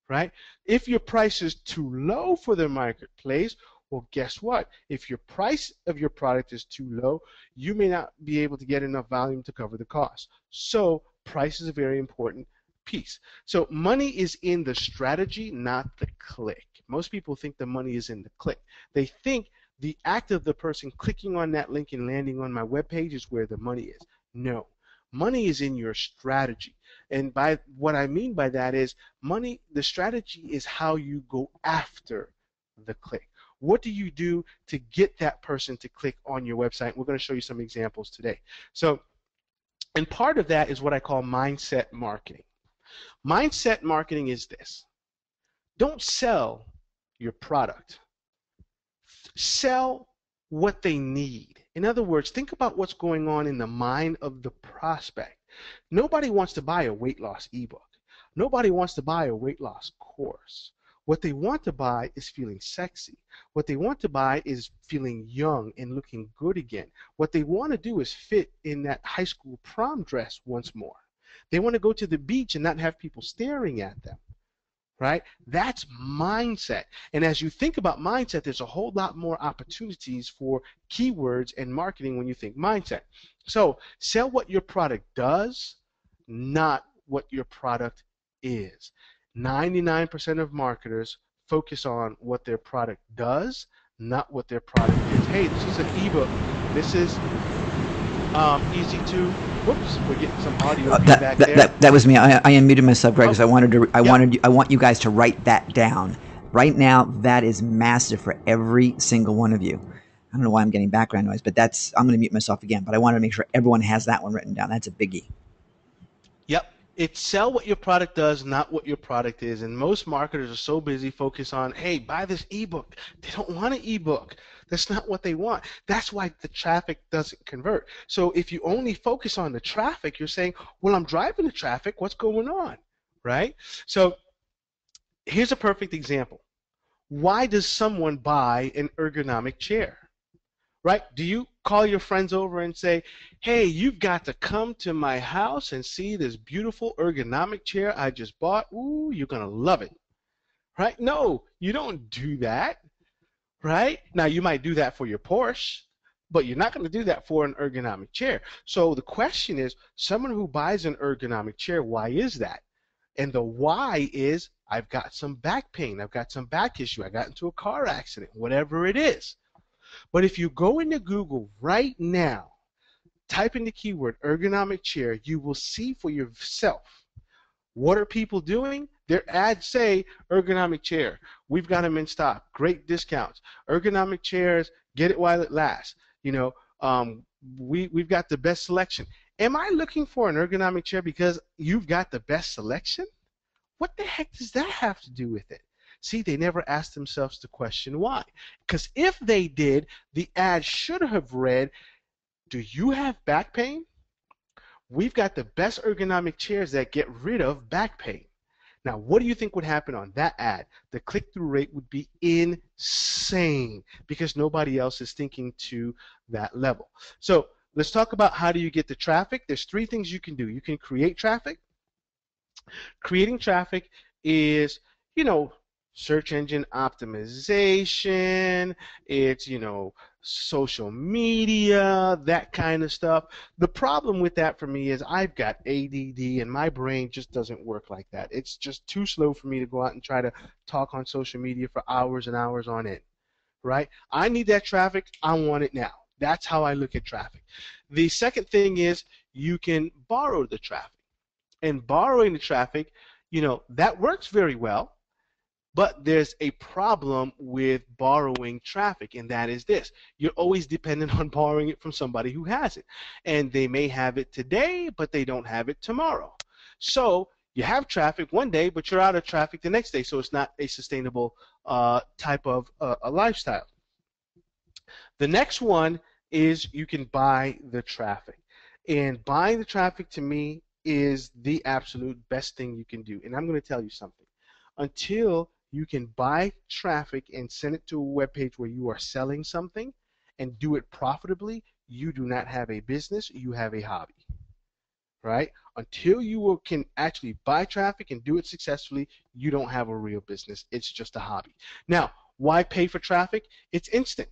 Right? If your price is too low for the marketplace, well, guess what? If your price of your product is too low, you may not be able to get enough volume to cover the cost. So price is a very important piece. So money is in the strategy, not the click. Most people think the money is in the click. They think the act of the person clicking on that link and landing on my webpage is where the money is. No. Money is in your strategy. And by what I mean by that is money, the strategy is how you go after the click. What do you do to get that person to click on your website? We're going to show you some examples today. So, and part of that is what I call mindset marketing. Mindset marketing is this. Don't sell your product. Sell what they need. In other words, think about what's going on in the mind of the prospect. Nobody wants to buy a weight loss ebook. Nobody wants to buy a weight loss course. What they want to buy is feeling sexy. What they want to buy is feeling young and looking good again. What they want to do is fit in that high school prom dress once more. They want to go to the beach and not have people staring at them. Right? That's mindset. And as you think about mindset, there's a whole lot more opportunities for keywords and marketing when you think mindset. So sell what your product does, not what your product is. 99% of marketers focus on what their product does, not what their product is. Hey, this is an ebook. This is easy to. Whoops, we're getting some audio feedback there. That was me. I unmuted myself, Greg, because Oh, yep. I want you guys to write that down right now. That is massive for every single one of you. I don't know why I'm getting background noise, but I'm going to mute myself again. But I want to make sure everyone has that one written down. That's a biggie. Yep. It's sell what your product does, not what your product is. And most marketers are so busy focused on, hey, buy this ebook. They don't want an ebook. That's not what they want. That's why the traffic doesn't convert. So if you only focus on the traffic, you're saying, well, I'm driving the traffic. What's going on? Right? So here's a perfect example. Why does someone buy an ergonomic chair? Right? Do you call your friends over and say, hey, you've got to come to my house and see this beautiful ergonomic chair I just bought? Ooh, you're going to love it. Right? No, you don't do that. Right? Now, you might do that for your Porsche, but you're not going to do that for an ergonomic chair. So the question is, someone who buys an ergonomic chair, why is that? And the why is, I've got some back pain, I've got some back issue, I got into a car accident, whatever it is. But if you go into Google right now, type in the keyword ergonomic chair, you will see for yourself. What are people doing? Their ads say ergonomic chair. We've got them in stock. Great discounts. Ergonomic chairs, get it while it lasts. You know, we've got the best selection. Am I looking for an ergonomic chair because you've got the best selection? What the heck does that have to do with it? See, they never asked themselves the question why. Because if they did, the ad should have read, do you have back pain? We've got the best ergonomic chairs that get rid of back pain. Now, what do you think would happen on that ad? The click-through rate would be insane because nobody else is thinking to that level. So let's talk about how do you get the traffic. There's three things you can do. You can create traffic. Creating traffic is, you know, search engine optimization, it's, you know, social media, that kind of stuff. The problem with that for me is I've got ADD and my brain just doesn't work like that. It's just too slow for me to go out and try to talk on social media for hours and hours on end, right? I need that traffic. I want it now. That's how I look at traffic. The second thing is you can borrow the traffic. And borrowing the traffic, you know, that works very well. But there's a problem with borrowing traffic, and that is this. You're always dependent on borrowing it from somebody who has it. And they may have it today, but they don't have it tomorrow. So you have traffic one day, but you're out of traffic the next day. So it's not a sustainable type of a lifestyle. The next one is you can buy the traffic. And buying the traffic to me is the absolute best thing you can do. And I'm going to tell you something. Until you can buy traffic and send it to a web page where you are selling something and do it profitably, you do not have a business, you have a hobby, right? Until you can actually buy traffic and do it successfully, you don't have a real business. It's just a hobby. Now, why pay for traffic? It's instant,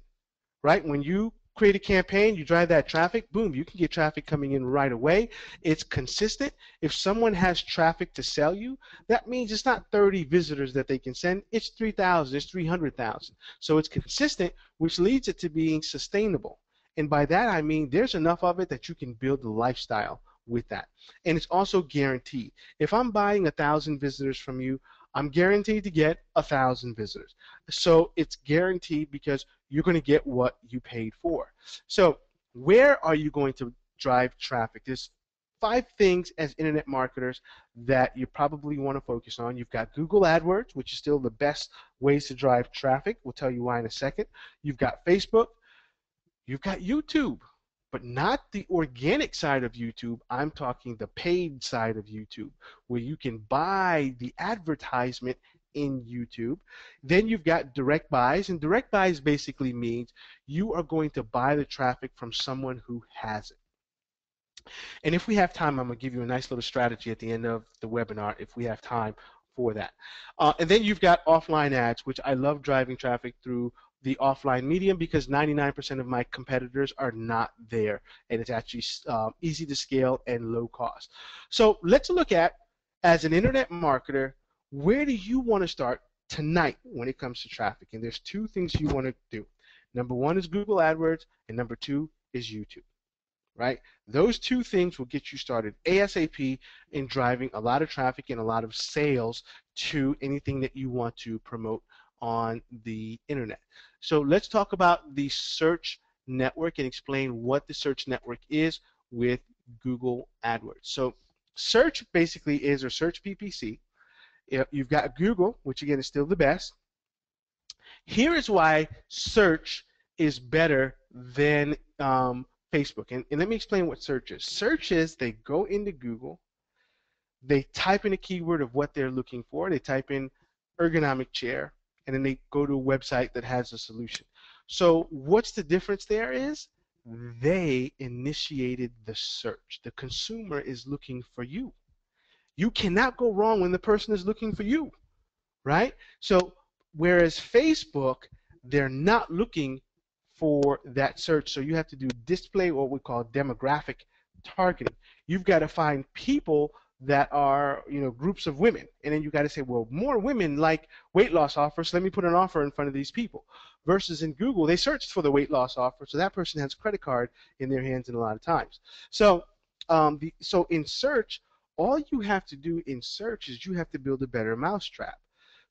right? When you create a campaign, you drive that traffic, boom, you can get traffic coming in right away. It's consistent. If someone has traffic to sell you, that means it's not 30 visitors that they can send, it's 3,000, it's 300,000. So it's consistent, which leads it to being sustainable. And by that I mean there's enough of it that you can build a lifestyle with that. And it's also guaranteed. If I'm buying 1,000 visitors from you, I'm guaranteed to get 1,000 visitors. So it's guaranteed because you're going to get what you paid for. So where are you going to drive traffic? There's 5 things as internet marketers that you probably want to focus on. You've got Google AdWords, which is still the best ways to drive traffic. We'll tell you why in a second. You've got Facebook. You've got YouTube, but not the organic side of YouTube. I'm talking the paid side of YouTube, where you can buy the advertisement in YouTube. Then you've got direct buys, and direct buys basically means you are going to buy the traffic from someone who has it. And if we have time, I'm going to give you a nice little strategy at the end of the webinar if we have time for that. And then you've got offline ads, which I love driving traffic through the offline medium because 99% of my competitors are not there, and it's actually easy to scale and low cost. So let's look at, as an internet marketer, where do you want to start tonight when it comes to traffic? And there's 2 things you want to do. Number 1 is Google AdWords, and number 2 is YouTube. Right? Those 2 things will get you started ASAP in driving a lot of traffic and a lot of sales to anything that you want to promote on the internet. So let's talk about the search network and explain what the search network is with Google AdWords. So search basically is, or search PPC. You've got Google, which again is still the best. Here is why search is better than Facebook. And let me explain what search is. Search is they go into Google, they type in a keyword of what they're looking for, they type in ergonomic chair, and then they go to a website that has a solution. So what's the difference there is they initiated the search. The consumer is looking for you. You cannot go wrong when the person is looking for you, right? So whereas Facebook, they're not looking for that search, so you have to do display, what we call demographic targeting. You've got to find people that are, groups of women, and then you got to say, well, more women like weight loss offers, so let me put an offer in front of these people. Versus in Google, they searched for the weight loss offer, so that person has a credit card in their hands in a lot of times. So, so in search, all you have to do in search is you have to build a better mousetrap.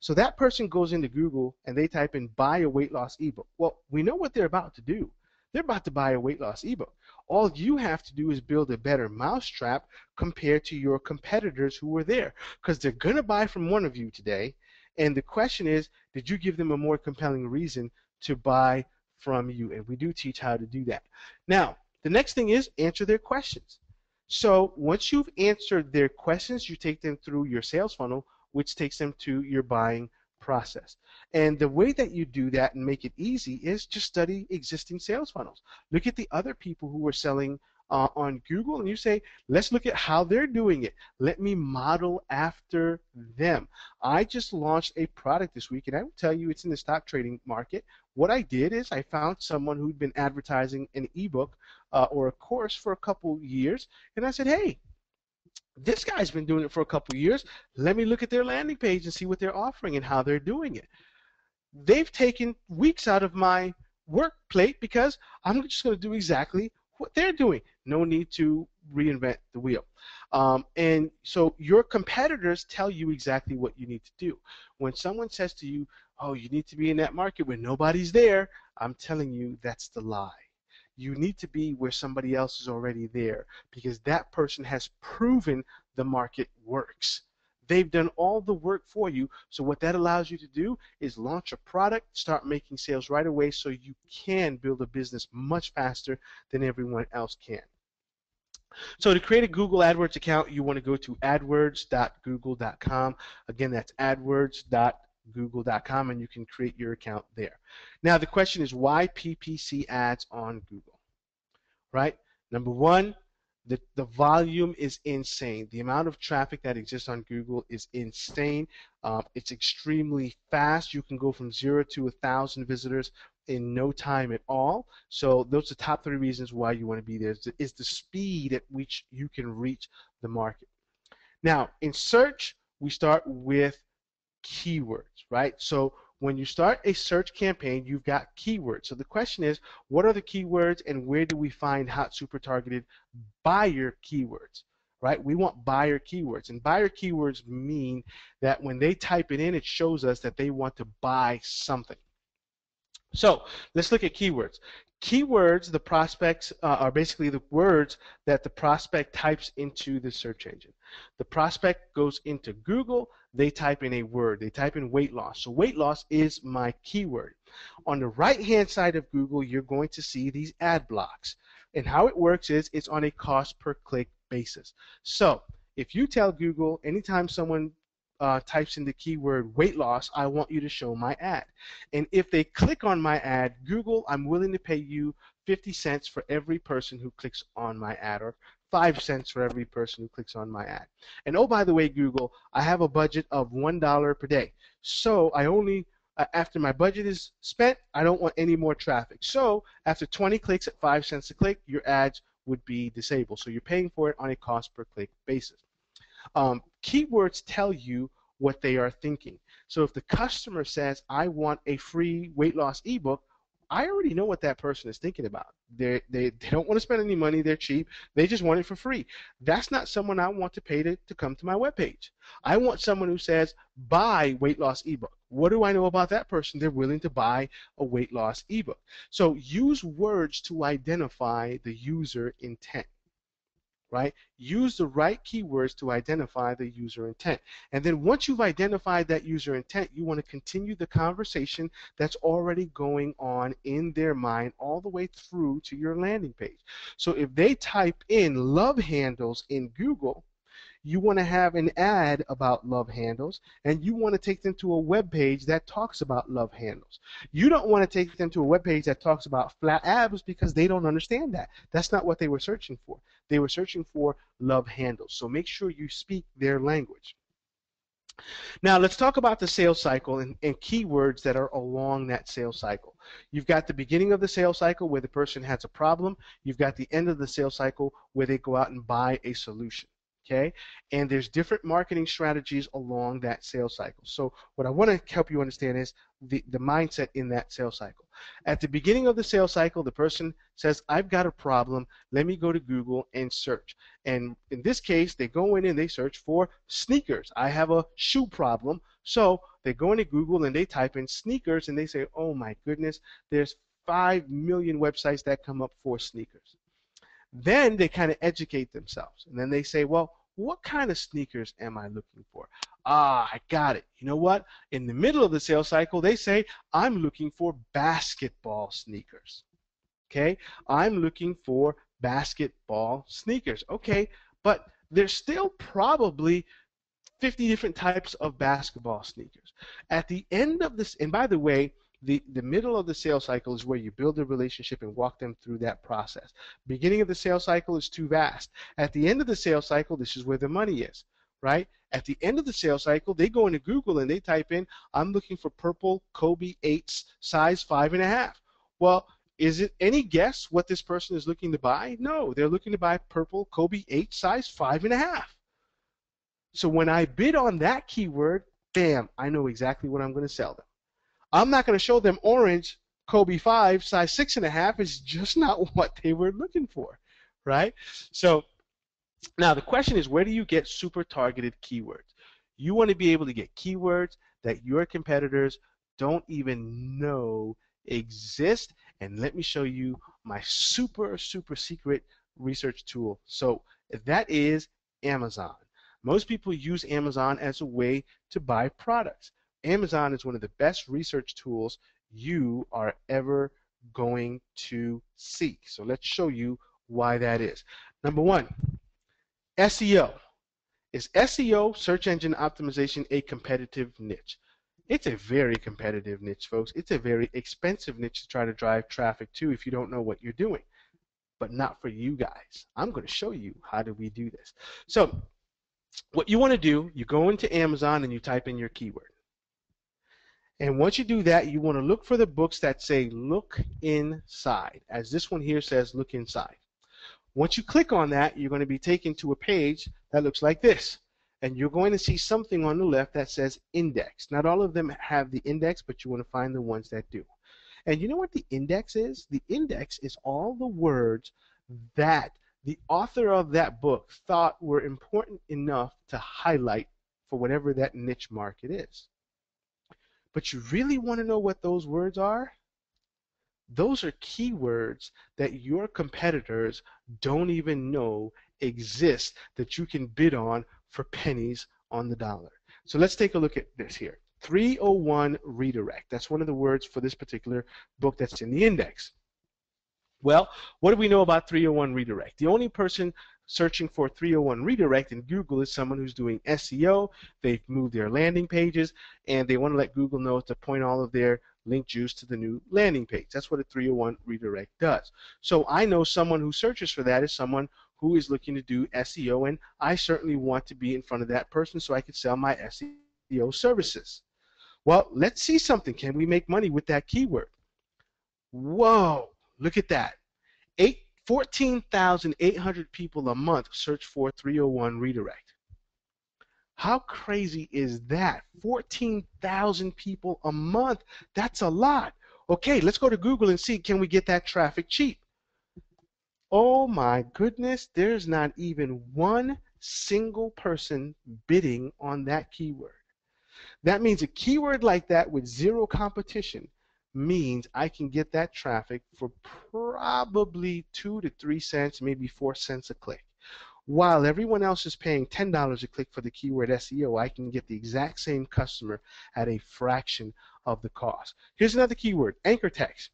So that person goes into Google and they type in buy a weight loss ebook. Well, we know what they're about to do. They're about to buy a weight loss ebook. All you have to do is build a better mousetrap compared to your competitors who were there, because they're going to buy from one of you today. And the question is, did you give them a more compelling reason to buy from you? And we do teach how to do that. Now, the next thing is answer their questions. So once you've answered their questions, you take them through your sales funnel, which takes them to your buying process. And the way that you do that and make it easy is just study existing sales funnels. Look at the other people who are selling on Google, and you say, let's look at how they're doing it. Let me model after them. I just launched a product this week, and I will tell you it's in the stock trading market. What I did is I found someone who'd been advertising an ebook or a course for a couple years, and I said, hey, this guy's been doing it for a couple years. Let me look at their landing page and see what they're offering and how they're doing it. They've taken weeks out of my work plate because I'm just going to do exactly what they're doing. No need to reinvent the wheel. And so your competitors tell you exactly what you need to do. When someone says to you, oh, you need to be in that market when nobody's there, I'm telling you that's the lie. You need to be where somebody else is already there because that person has proven the market works. They've done all the work for you. So what that allows you to do is launch a product, start making sales right away so you can build a business much faster than everyone else can. So to create a Google AdWords account, you want to go to adwords.google.com. Again, that's adwords.google.com, and you can create your account there. Now, the question is, why PPC ads on Google, right? Number one, the volume is insane. The amount of traffic that exists on Google is insane. It's extremely fast. You can go from 0 to 1,000 visitors in no time at all. So those are the top 3 reasons why you want to be there, is the speed at which you can reach the market. Now, in search, we start with keywords, right? So when you start a search campaign, you've got keywords. So the question is, what are the keywords and where do we find hot, super targeted buyer keywords, right? We want buyer keywords. And buyer keywords mean that when they type it in, it shows us that they want to buy something. So let's look at keywords. Keywords, the prospects are basically the words that the prospect types into the search engine. The prospect goes into Google, they type in a word, they type in weight loss. So weight loss is my keyword. On the right-hand side of Google, you're going to see these ad blocks. And how it works is it's on a cost per click basis. So if you tell Google anytime someone types in the keyword weight loss, I want you to show my ad. And if they click on my ad, Google, I'm willing to pay you 50 cents for every person who clicks on my ad, or 5 cents for every person who clicks on my ad. And oh, by the way, Google, I have a budget of $1 per day. So I only, after my budget is spent, I don't want any more traffic. So after 20 clicks at 5 cents a click, your ads would be disabled. So you're paying for it on a cost per click basis. Keywords tell you what they are thinking. So if the customer says, I want a free weight loss ebook, I already know what that person is thinking about. They don't want to spend any money. They're cheap. They just want it for free. That's not someone I want to pay to come to my webpage. I want someone who says, buy weight loss ebook. What do I know about that person? They're willing to buy a weight loss ebook. So use words to identify the user intent. Right? Use the right keywords to identify the user intent. And then once you've identified that user intent, you want to continue the conversation that's already going on in their mind all the way through to your landing page. So if they type in love handles in Google, you want to have an ad about love handles, and you want to take them to a web page that talks about love handles. You don't want to take them to a web page that talks about flat abs because they don't understand that. That's not what they were searching for. They were searching for love handles. So make sure you speak their language. Now let's talk about the sales cycle and keywords that are along that sales cycle. You've got the beginning of the sales cycle where the person has a problem. You've got the end of the sales cycle where they go out and buy a solution. Okay, and there's different marketing strategies along that sales cycle. So what I want to help you understand is the mindset in that sales cycle. At the beginning of the sales cycle, the person says, I've got a problem. Let me go to Google and search. And in this case, they go in and they search for sneakers. I have a shoe problem. So they go into Google and they type in sneakers and they say, oh my goodness, there's 5 million websites that come up for sneakers. Then they kind of educate themselves. And then they say, well, what kind of sneakers am I looking for? Ah, I got it. You know what? In the middle of the sales cycle, they say, I'm looking for basketball sneakers. Okay? I'm looking for basketball sneakers. Okay, but there's still probably 50 different types of basketball sneakers. At the end of this, and by the way, the middle of the sales cycle is where you build a relationship and walk them through that process. Beginning of the sales cycle is too vast. At the end of the sales cycle, this is where the money is, right? At the end of the sales cycle, they go into Google and they type in, I'm looking for purple Kobe 8s, size 5.5. Well, is it any guess what this person is looking to buy? No, they're looking to buy purple Kobe 8, size 5.5. So when I bid on that keyword, bam, I know exactly what I'm going to sell them. I'm not going to show them orange Kobe 5 size 6.5. It's just not what they were looking for, right? So Now, the question is, where do you get super targeted keywords? You want to be able to get keywords that your competitors don't even know exist. And let me show you my super secret research tool. So that is Amazon. Most people use Amazon as a way to buy products. Amazon is one of the best research tools you are ever going to see. So let's show you why that is. Number one, SEO. Is SEO, search engine optimization, a competitive niche? It's a very competitive niche, folks. It's a very expensive niche to try to drive traffic to if you don't know what you're doing, but not for you guys. I'm going to show you how do we do this. So what you want to do, you go into Amazon and you type in your keyword. And once you do that, you want to look for the books that say look inside, as this one here says look inside. Once you click on that, you're going to be taken to a page that looks like this. And you're going to see something on the left that says index. Not all of them have the index, but you want to find the ones that do. And you know what the index is? The index is all the words that the author of that book thought were important enough to highlight for whatever that niche market is. But you really want to know what those words are? Those are keywords that your competitors don't even know exist that you can bid on for pennies on the dollar. So let's take a look at this here. 301 redirect. That's one of the words for this particular book that's in the index. Well, what do we know about 301 redirect? The only person searching for 301 redirect in Google is someone who's doing SEO. They've moved their landing pages, and they want to let Google know to point all of their link juice to the new landing page. That's what a 301 redirect does. So I know someone who searches for that is someone who is looking to do SEO, and I certainly want to be in front of that person so I can sell my SEO services. Well, let's see something. Can we make money with that keyword? Whoa, look at that. 14,800 people a month search for 301 redirect. How crazy is that? 14,000 people a month. That's a lot. Okay, let's go to Google and see, can we get that traffic cheap? Oh my goodness, there's not even one single person bidding on that keyword. That means a keyword like that with zero competition means I can get that traffic for probably 2 to 3 cents, maybe 4 cents a click. While everyone else is paying $10 a click for the keyword SEO, I can get the exact same customer at a fraction of the cost. Here's another keyword, anchor text.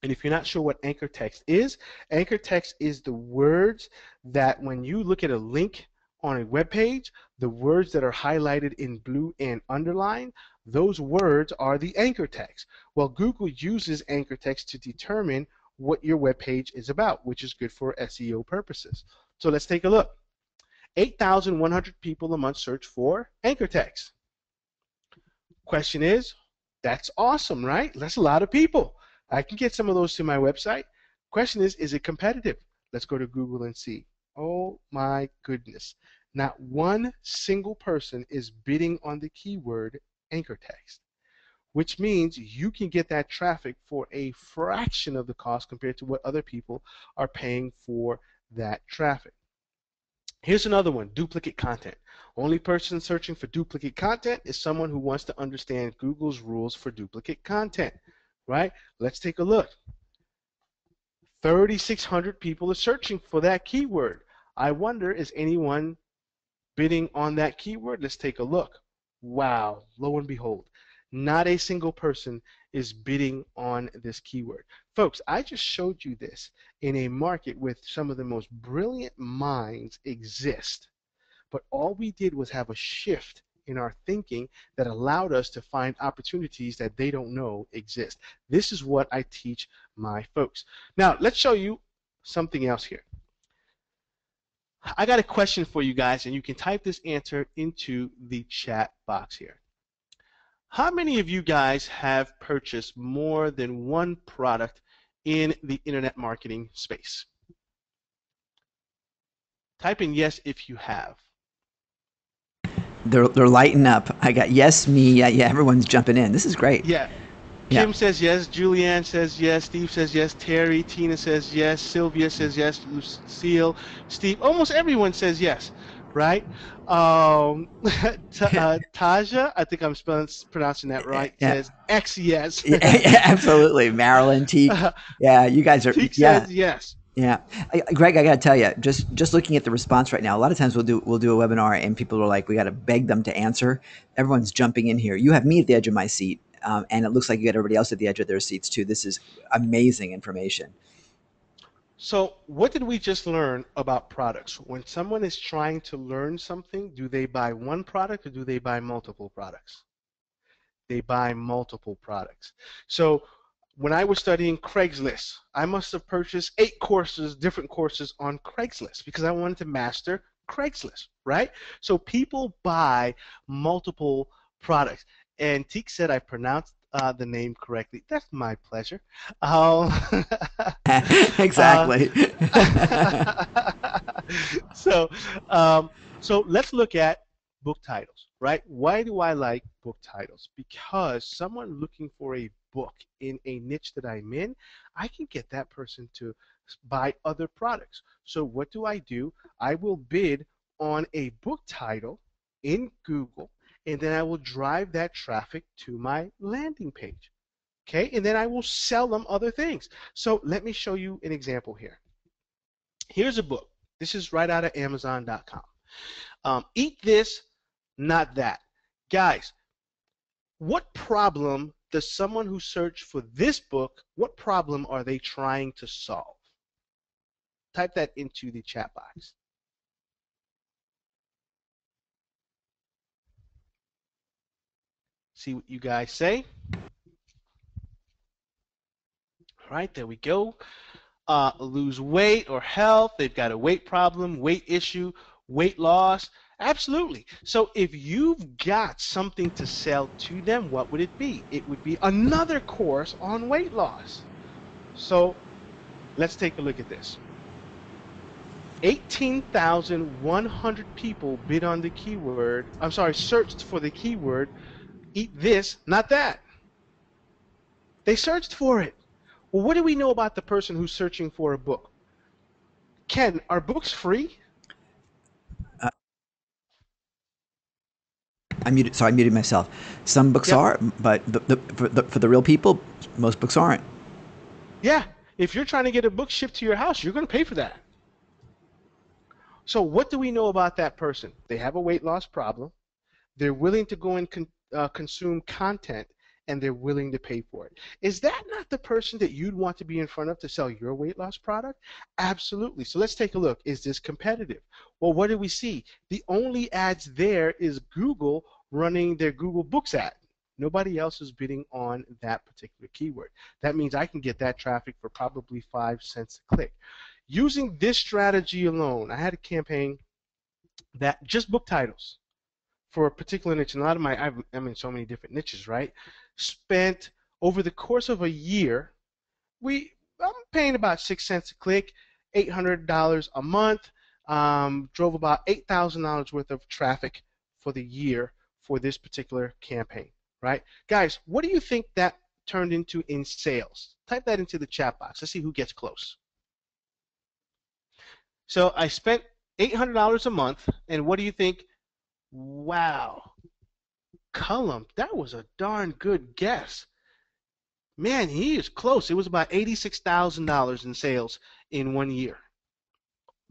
And if you're not sure what anchor text is the words that when you look at a link on a web page, the words that are highlighted in blue and underlined, those words are the anchor text. Well, Google uses anchor text to determine what your web page is about, which is good for SEO purposes. So let's take a look. 8,100 people a month search for anchor text. Question is, that's awesome, right? That's a lot of people. I can get some of those to my website. Question is it competitive? Let's go to Google and see. Oh my goodness. Not one single person is bidding on the keyword anchor text, which means you can get that traffic for a fraction of the cost compared to what other people are paying for that traffic. Here's another one, duplicate content. Only person searching for duplicate content is someone who wants to understand Google's rules for duplicate content, right? Let's take a look. 3,600 people are searching for that keyword. I wonder, is anyone bidding on that keyword? Let's take a look. Wow, lo and behold, not a single person is bidding on this keyword. Folks, I just showed you this in a market with some of the most brilliant minds exist. But all we did was have a shift in our thinking that allowed us to find opportunities that they don't know exist. This is what I teach my folks. Now, let's show you something else here. I got a question for you guys, and you can type this answer into the chat box here. How many of you guys have purchased more than one product in the internet marketing space? Type in yes if you have. They're lighting up. I got yes, me, yeah, everyone's jumping in. This is great. Yeah. Yeah. Kim says yes. Julianne says yes. Steve says yes. Terry, Tina says yes. Sylvia says yes. Lucille, Steve, almost everyone says yes, right? Taja, I think I'm pronouncing that right, Yeah. says X yes. Yeah, absolutely. Marilyn, Teak. Yeah, you guys are. Teak Yeah, says yes. yeah. Greg, I got to tell you, just looking at the response right now, a lot of times we'll do a webinar and people are like, we got to beg them to answer. Everyone's jumping in here. You have me at the edge of my seat, and it looks like you got everybody else at the edge of their seats too. This is amazing information. So, what did we just learn about products? When someone is trying to learn something, do they buy one product or do they buy multiple products? They buy multiple products. So when I was studying Craigslist, I must have purchased 8 courses, different courses on Craigslist because I wanted to master Craigslist, right? So people buy multiple products. And Teek said I pronounced the name correctly. That's my pleasure. Um, uh, Exactly. so, um, so let's look at book titles, right? Why do I like book titles? Because someone looking for a book in a niche that I'm in, I can get that person to buy other products. So what do? I will bid on a book title in Google, and then I will drive that traffic to my landing page. Okay, and then I will sell them other things. So let me show you an example here. Here's a book. This is right out of Amazon.com. Eat this, not that. Guys, what problem does someone who searched for this book, what problem are they trying to solve? Type that into the chat box. See what you guys say. All right, there we go. Lose weight or health. They've got a weight problem, weight issue, weight loss. Absolutely. So if you've got something to sell to them, what would it be? It would be another course on weight loss. So let's take a look at this. 18,100 people bid on the keyword, I'm sorry, searched for the keyword, eat this, not that. They searched for it. Well, what do we know about the person who's searching for a book? Ken, are books free? uh, I muted. So I muted myself. Some books Yep. are, but for the real people, most books aren't. Yeah. If you're trying to get a book shipped to your house, you're going to pay for that. So what do we know about that person? They have a weight loss problem. They're willing to go and consume content, and they're willing to pay for it. Is that not the person that you'd want to be in front of to sell your weight loss product? Absolutely. So let's take a look. Is this competitive? Well, what do we see? The only ads there is Google running their Google Books ad. Nobody else is bidding on that particular keyword. That means I can get that traffic for probably 5 cents a click. Using this strategy alone, I had a campaign that just book titles for a particular niche, and a lot of I'm in so many different niches, right? Spent over the course of a year, I'm paying about 6 cents a click, $800 a month, drove about $8,000 worth of traffic for the year for this particular campaign, right? Guys, what do you think that turned into in sales? Type that into the chat box. Let's see who gets close. So I spent $800 a month, and what do you think? Wow, Cullum, that was a darn good guess. Man, he is close. It was about $86,000 in sales in 1 year.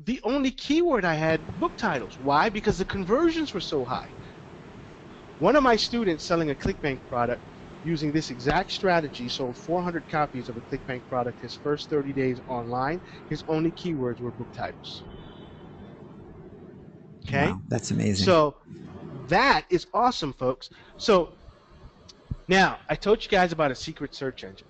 The only keyword I had, book titles. Why? Because the conversions were so high. One of my students selling a ClickBank product using this exact strategy sold 400 copies of a ClickBank product his first 30 days online. His only keywords were book titles. Okay? Wow, that's amazing. So that is awesome, folks. So now I told you guys about a secret search engine.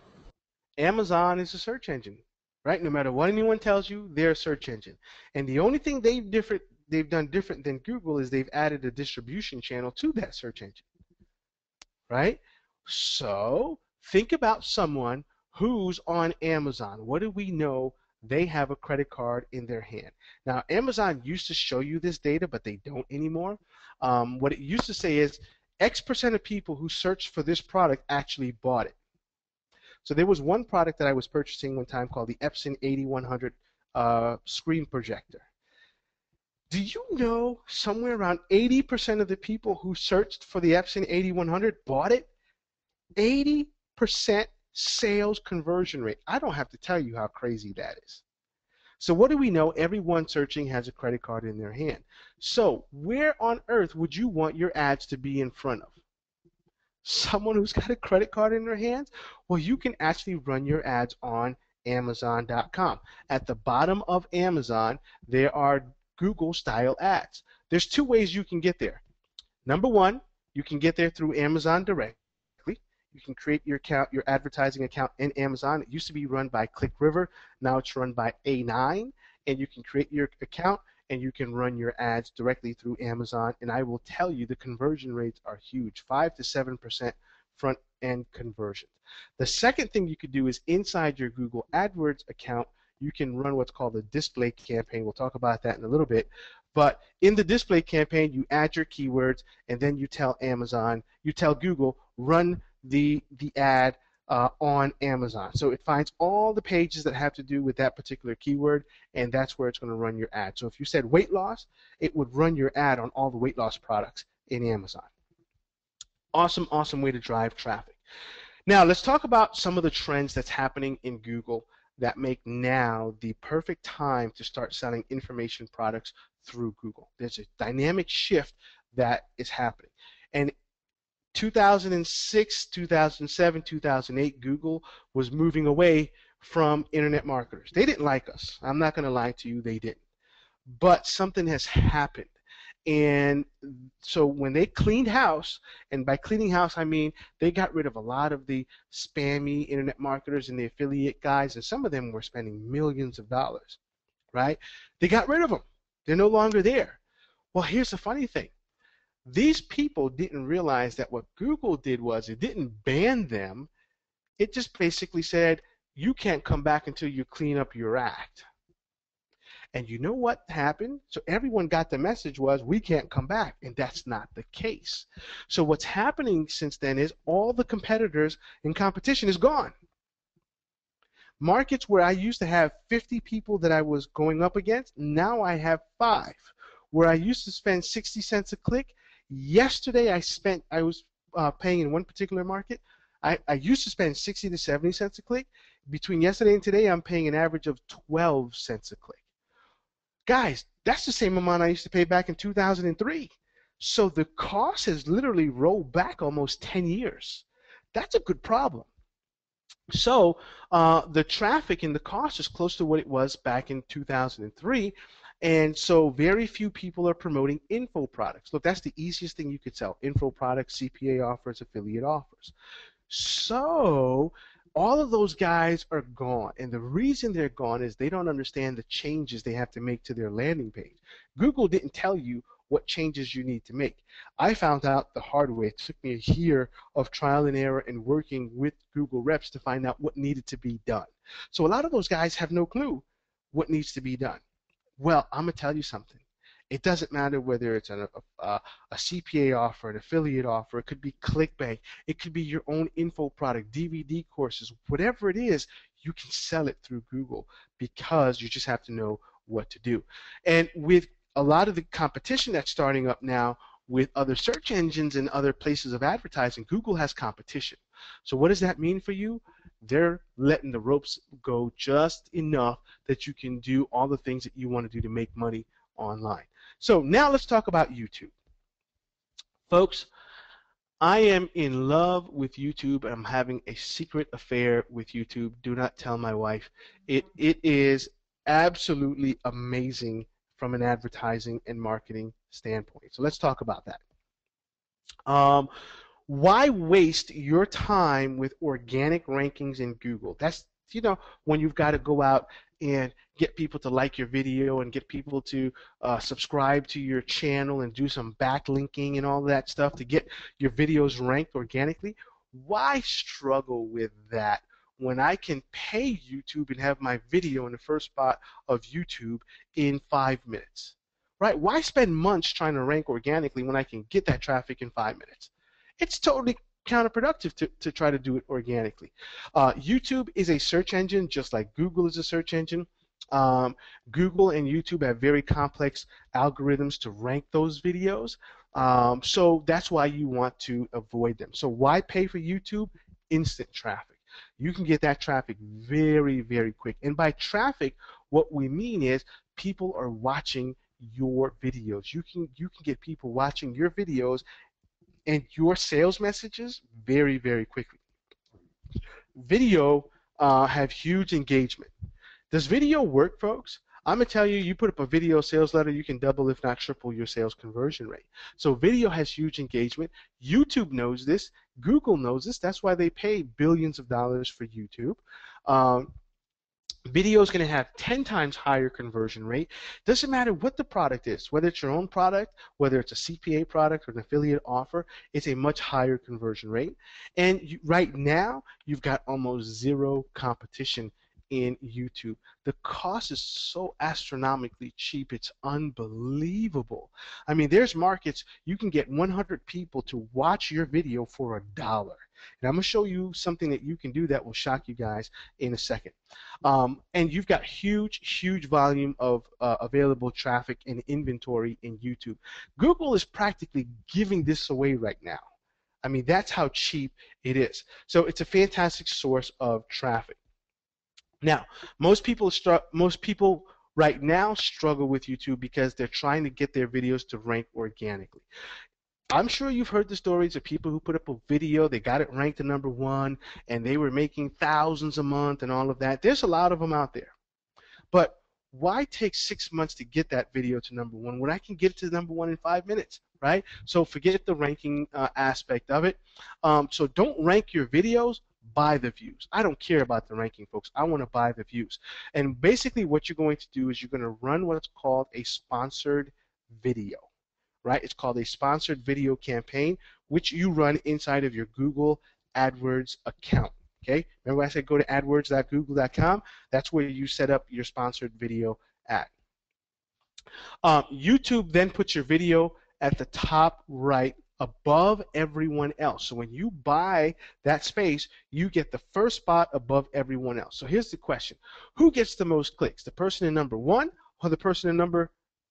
Amazon is a search engine, right? No matter what anyone tells you, they're a search engine. And the only thing they've done different than Google is they've added a distribution channel to that search engine, right? So think about someone who's on Amazon. What do we know? They have a credit card in their hand. Now, Amazon used to show you this data, but they don't anymore. What it used to say is X% of people who searched for this product actually bought it. So there was one product that I was purchasing one time called the Epson 8100 screen projector. Do you know somewhere around 80% of the people who searched for the Epson 8100 bought it? 80% sales conversion rate. I don't have to tell you how crazy that is. So what do we know? Everyone searching has a credit card in their hand. So where on earth would you want your ads to be in front of? Someone who's got a credit card in their hands? Well, you can actually run your ads on Amazon.com. At the bottom of Amazon, there are Google style ads. There's two ways you can get there. Number one, you can get there through Amazon directly. You can create your account, your advertising account in Amazon. It used to be run by ClickRiver. Now it's run by A9. And you can create your account and you can run your ads directly through Amazon. And I will tell you the conversion rates are huge, 5 to 7% front end conversions. The second thing you could do is inside your Google AdWords account, you can run what's called a display campaign. We'll talk about that in a little bit. But in the display campaign, you add your keywords and then you tell Amazon, you tell Google, run the ad on Amazon. So it finds all the pages that have to do with that particular keyword, and that's where it's going to run your ad. So if you said weight loss, it would run your ad on all the weight loss products in Amazon. Awesome, awesome way to drive traffic. Now let's talk about some of the trends that's happening in Google that make now the perfect time to start selling information products through Google. There's a dynamic shift that is happening. And 2006, 2007, 2008, Google was moving away from internet marketers. They didn't like us. I'm not going to lie to you, they didn't. But something has happened. And so when they cleaned house, and by cleaning house I mean they got rid of a lot of the spammy internet marketers and the affiliate guys, and some of them were spending millions of dollars, right? They got rid of them. They're no longer there. Well, here's the funny thing. These people didn't realize that what Google did was it didn't ban them. It just basically said, you can't come back until you clean up your act. And you know what happened? So everyone got the message was, we can't come back, and that's not the case. So what's happening since then is all the competitors in competition is gone. Markets where I used to have 50 people that I was going up against, now I have 5. Where I used to spend 60 cents a click, yesterday I was paying in one particular market, I used to spend 60 to 70 cents a click. Between yesterday and today, I'm paying an average of 12 cents a click. Guys, that's the same amount I used to pay back in 2003. So the cost has literally rolled back almost 10 years. That's a good problem. So the traffic and the cost is close to what it was back in 2003. And so very few people are promoting info products. Look, that's the easiest thing you could sell. Info products, CPA offers, affiliate offers. So all of those guys are gone. And the reason they're gone is they don't understand the changes they have to make to their landing page. Google didn't tell you what changes you need to make. I found out the hard way. It took me a year of trial and error and working with Google reps to find out what needed to be done. So a lot of those guys have no clue what needs to be done. Well, I'm going to tell you something. It doesn't matter whether it's a CPA offer, an affiliate offer, it could be ClickBank, it could be your own info product, DVD courses, whatever it is, you can sell it through Google because you just have to know what to do. And with a lot of the competition that's starting up now with other search engines and other places of advertising, Google has competition. So what does that mean for you? They're letting the ropes go just enough that you can do all the things that you want to do to make money online. So now let's talk about YouTube. Folks, I am in love with YouTube, and I'm having a secret affair with YouTube. Do not tell my wife. It is absolutely amazing from an advertising and marketing standpoint. So let's talk about that. Why waste your time with organic rankings in Google? That's, when you've got to go out and get people to like your video and get people to subscribe to your channel and do some backlinking and all that stuff to get your videos ranked organically. Why struggle with that when I can pay YouTube and have my video in the first spot of YouTube in 5 minutes? Right? Why spend months trying to rank organically when I can get that traffic in 5 minutes? It's totally counterproductive to try to do it organically. YouTube is a search engine, just like Google is a search engine. Um, Google and YouTube have very complex algorithms to rank those videos. So that's why you want to avoid them. So why pay for YouTube? Instant traffic. You can get that traffic very, very quick. And by traffic, what we mean is people are watching your videos. You can get people watching your videos and your sales messages very, very quickly. Video have huge engagement. Does video work, folks? I'm gonna tell you, you put up a video sales letter, you can double, if not triple, your sales conversion rate. So video has huge engagement. YouTube knows this. Google knows this. That's why they pay billions of dollars for YouTube. Um, Video is going to have 10 times higher conversion rate. Doesn't matter what the product is, whether it's your own product, whether it's a CPA product or an affiliate offer, it's a much higher conversion rate. And right now, you've got almost zero competition in YouTube. The cost is so astronomically cheap, it's unbelievable. I mean, there's markets you can get 100 people to watch your video for $1. And I'm going to show you something that you can do that will shock you guys in a second. And you've got huge volume of available traffic and inventory in YouTube. Google is practically giving this away right now. I mean, that's how cheap it is. So it's a fantastic source of traffic. Now, most people right now struggle with YouTube because they're trying to get their videos to rank organically. I'm sure you've heard the stories of people who put up a video, they got it ranked to #1, and they were making thousands a month and all of that. There's a lot of them out there. But why take 6 months to get that video to #1 when I can get it to #1 in 5 minutes, right? So forget the ranking aspect of it. So don't rank your videos, buy the views. I don't care about the ranking, folks. I want to buy the views. And basically what you're going to do is you're going to run what's called a sponsored video. Right? It's called a sponsored video campaign, which you run inside of your Google AdWords account. Okay? Remember I said go to adwords.google.com? That's where you set up your sponsored video ad. YouTube then puts your video at the top right above everyone else. So when you buy that space, you get the first spot above everyone else. So here's the question. Who gets the most clicks? The person in #1 or the person in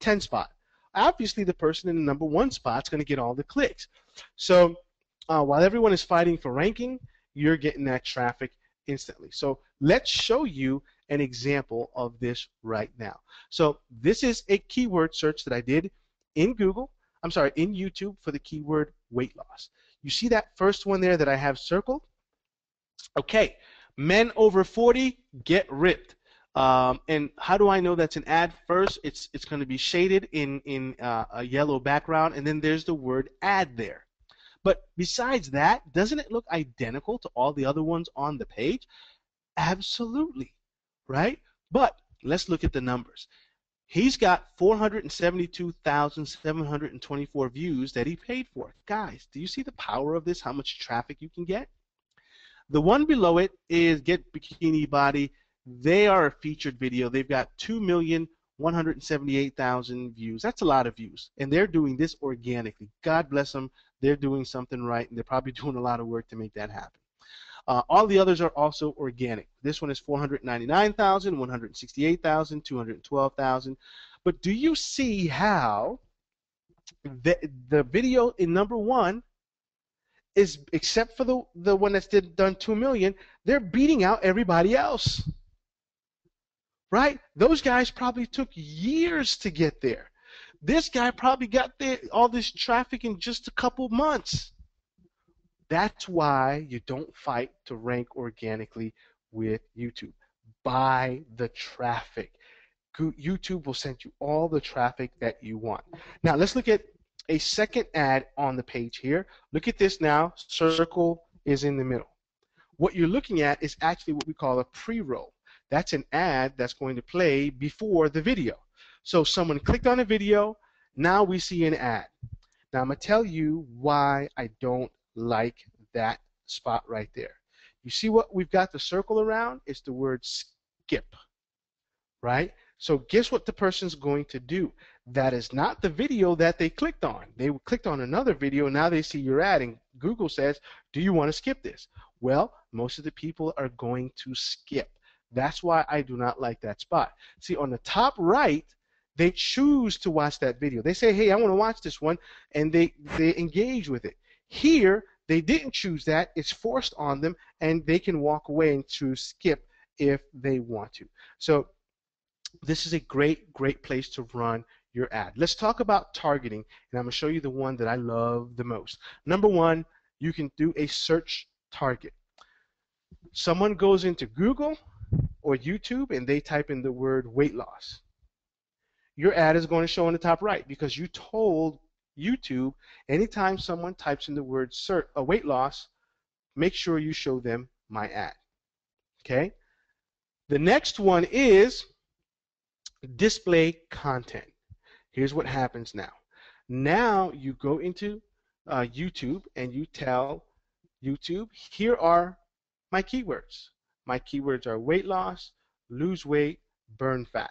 #10 spot? Obviously, the person in the #1 spot is going to get all the clicks. So while everyone is fighting for ranking, you're getting that traffic instantly. So let's show you an example of this right now. So this is a keyword search that I did in in YouTube for the keyword weight loss. You see that first one there that I have circled? Okay, men over 40 get ripped. And how do I know that's an ad? First, it's going to be shaded in a yellow background, and then there's the word ad there. But besides that, doesn't it look identical to all the other ones on the page? Absolutely, right? But let's look at the numbers. He's got 472,724 views that he paid for. Guys, do you see the power of this, how much traffic you can get? The one below it is Get Bikini Body. They are a featured video. They've got 2,178,000 views. That's a lot of views. And they're doing this organically. God bless them. They're doing something right, and they're probably doing a lot of work to make that happen. All the others are also organic. This one is 499,000, 168,000, 212,000. But do you see how the video in #1 is, except for the one that's done 2 million, they're beating out everybody else? Right? Those guys probably took years to get there. This guy probably got there, all this traffic in just a couple months. That's why you don't fight to rank organically with YouTube. Buy the traffic. YouTube will send you all the traffic that you want. Now let's look at a second ad on the page here. Look at this now. Circle is in the middle. What you're looking at is actually what we call a pre-roll. That's an ad that's going to play before the video. So someone clicked on a video, now we see an ad. Now I'm going to tell you why I don't like that spot right there. You see what we've got the circle around? It's the word skip, right? So guess what the person's going to do? That is not the video that they clicked on. They clicked on another video. Now they see your ad, and Google says, do you want to skip this? Well, most of the people are going to skip. That's why I do not like that spot. See, on the top right, they choose to watch that video. They say, hey, I want to watch this one, and they engage with it. Here, they didn't choose that. It's forced on them, and they can walk away and choose skip if they want to. So this is a great place to run your ad. Let's talk about targeting, and I'm going to show you the one that I love the most. Number one, you can do a search target. Someone goes into Google or YouTube and they type in the word weight loss. Your ad is going to show in the top right because you told YouTube anytime someone types in the word weight loss, make sure you show them my ad. Okay? The next one is display content. Here's what happens now. Now you go into YouTube and you tell YouTube, here are my keywords. My keywords are weight loss, lose weight, burn fat.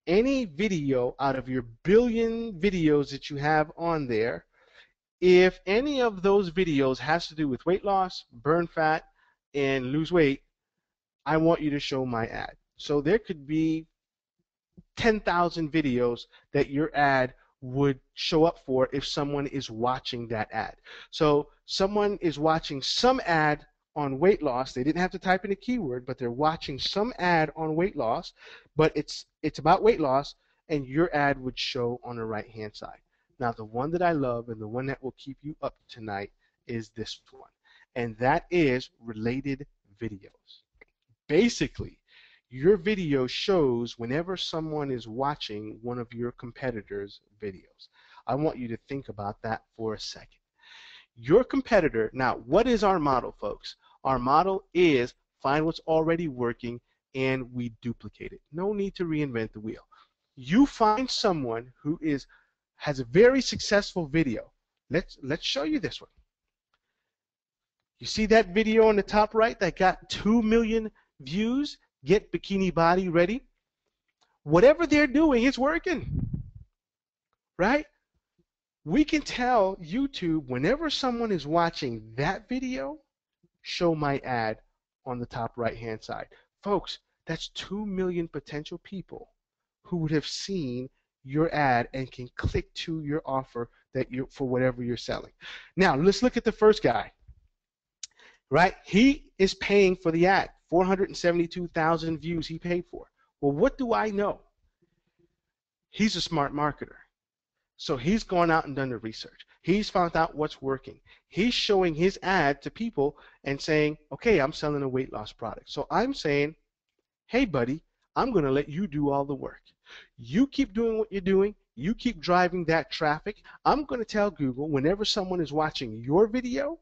Any video out of your billion videos that you have on there, if any of those videos has to do with weight loss, burn fat, and lose weight, I want you to show my ad. So there could be 10,000 videos that your ad would show up for if someone is watching that ad. So someone is watching some ad on weight loss. They didn't have to type in a keyword, but they're watching some ad on weight loss, but it's about weight loss, and your ad would show on the right-hand side. Now, the one that I love and the one that will keep you up tonight is this one, and that is related videos. Basically, your video shows whenever someone is watching one of your competitors' videos. I want you to think about that for a second. Your competitor, now what is our model, folks? Our model is find what's already working and we duplicate it. No need to reinvent the wheel. You find someone who has a very successful video. Let's show you this one. You see that video on the top right that got 2 million views? Get bikini body ready. Whatever they're doing is working, right? We can tell YouTube whenever someone is watching that video, show my ad on the top right-hand side. Folks, that's 2 million potential people who would have seen your ad and can click to your offer that you for whatever you're selling. Now, let's look at the first guy. Right? He is paying for the ad. 472,000 views he paid for. Well, what do I know? He's a smart marketer. So he's gone out and done the research. He's found out what's working. He's showing his ad to people and saying, okay, I'm selling a weight loss product. So I'm saying, hey, buddy, I'm going to let you do all the work. You keep doing what you're doing. You keep driving that traffic. I'm going to tell Google whenever someone is watching your video,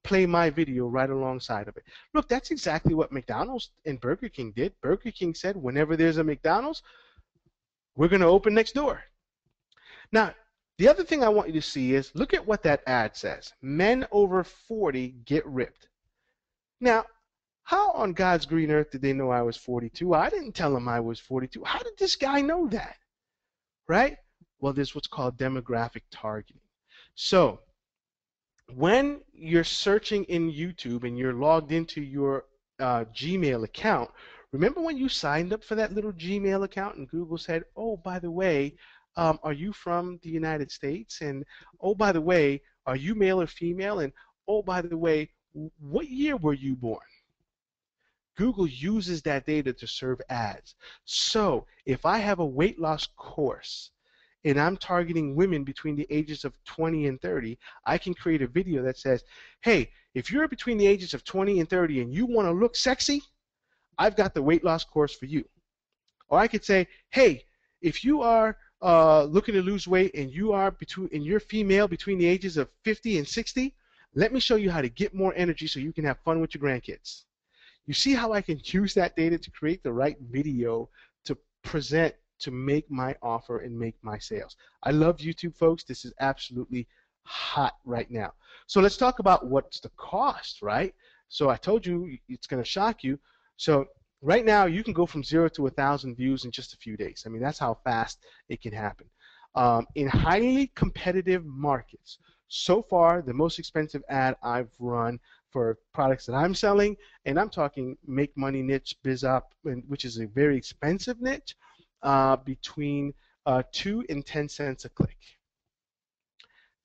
play my video right alongside of it. Look, that's exactly what McDonald's and Burger King did. Burger King said, whenever there's a McDonald's, we're going to open next door. Now, the other thing I want you to see is, look at what that ad says. Men over 40 get ripped. Now, how on God's green earth did they know I was 42? I didn't tell them I was 42. How did this guy know that? Right? Well, there's what's called demographic targeting. So, when you're searching in YouTube and you're logged into your Gmail account, remember when you signed up for that little Gmail account and Google said, oh, by the way, are you from the United States? And oh, by the way, are you male or female? And oh, by the way, what year were you born? Google uses that data to serve ads. So if I have a weight loss course and I'm targeting women between the ages of 20 and 30, I can create a video that says, hey, if you're between the ages of 20 and 30 and you want to look sexy, I've got the weight loss course for you. Or I could say, hey, if you are looking to lose weight and you're female between the ages of 50 and 60, let me show you how to get more energy so you can have fun with your grandkids. You see how I can use that data to create the right video to present to make my offer and make my sales. I love YouTube, folks. This is absolutely hot right now. So let's talk about what's the cost, right? So I told you it's going to shock you. So Right now, you can go from 0 to 1,000 views in just a few days. I mean, that's how fast it can happen. In highly competitive markets, so far, the most expensive ad I've run for products that I'm selling, and I'm talking make money niche, biz up, which is a very expensive niche, between 2 and 10 cents a click.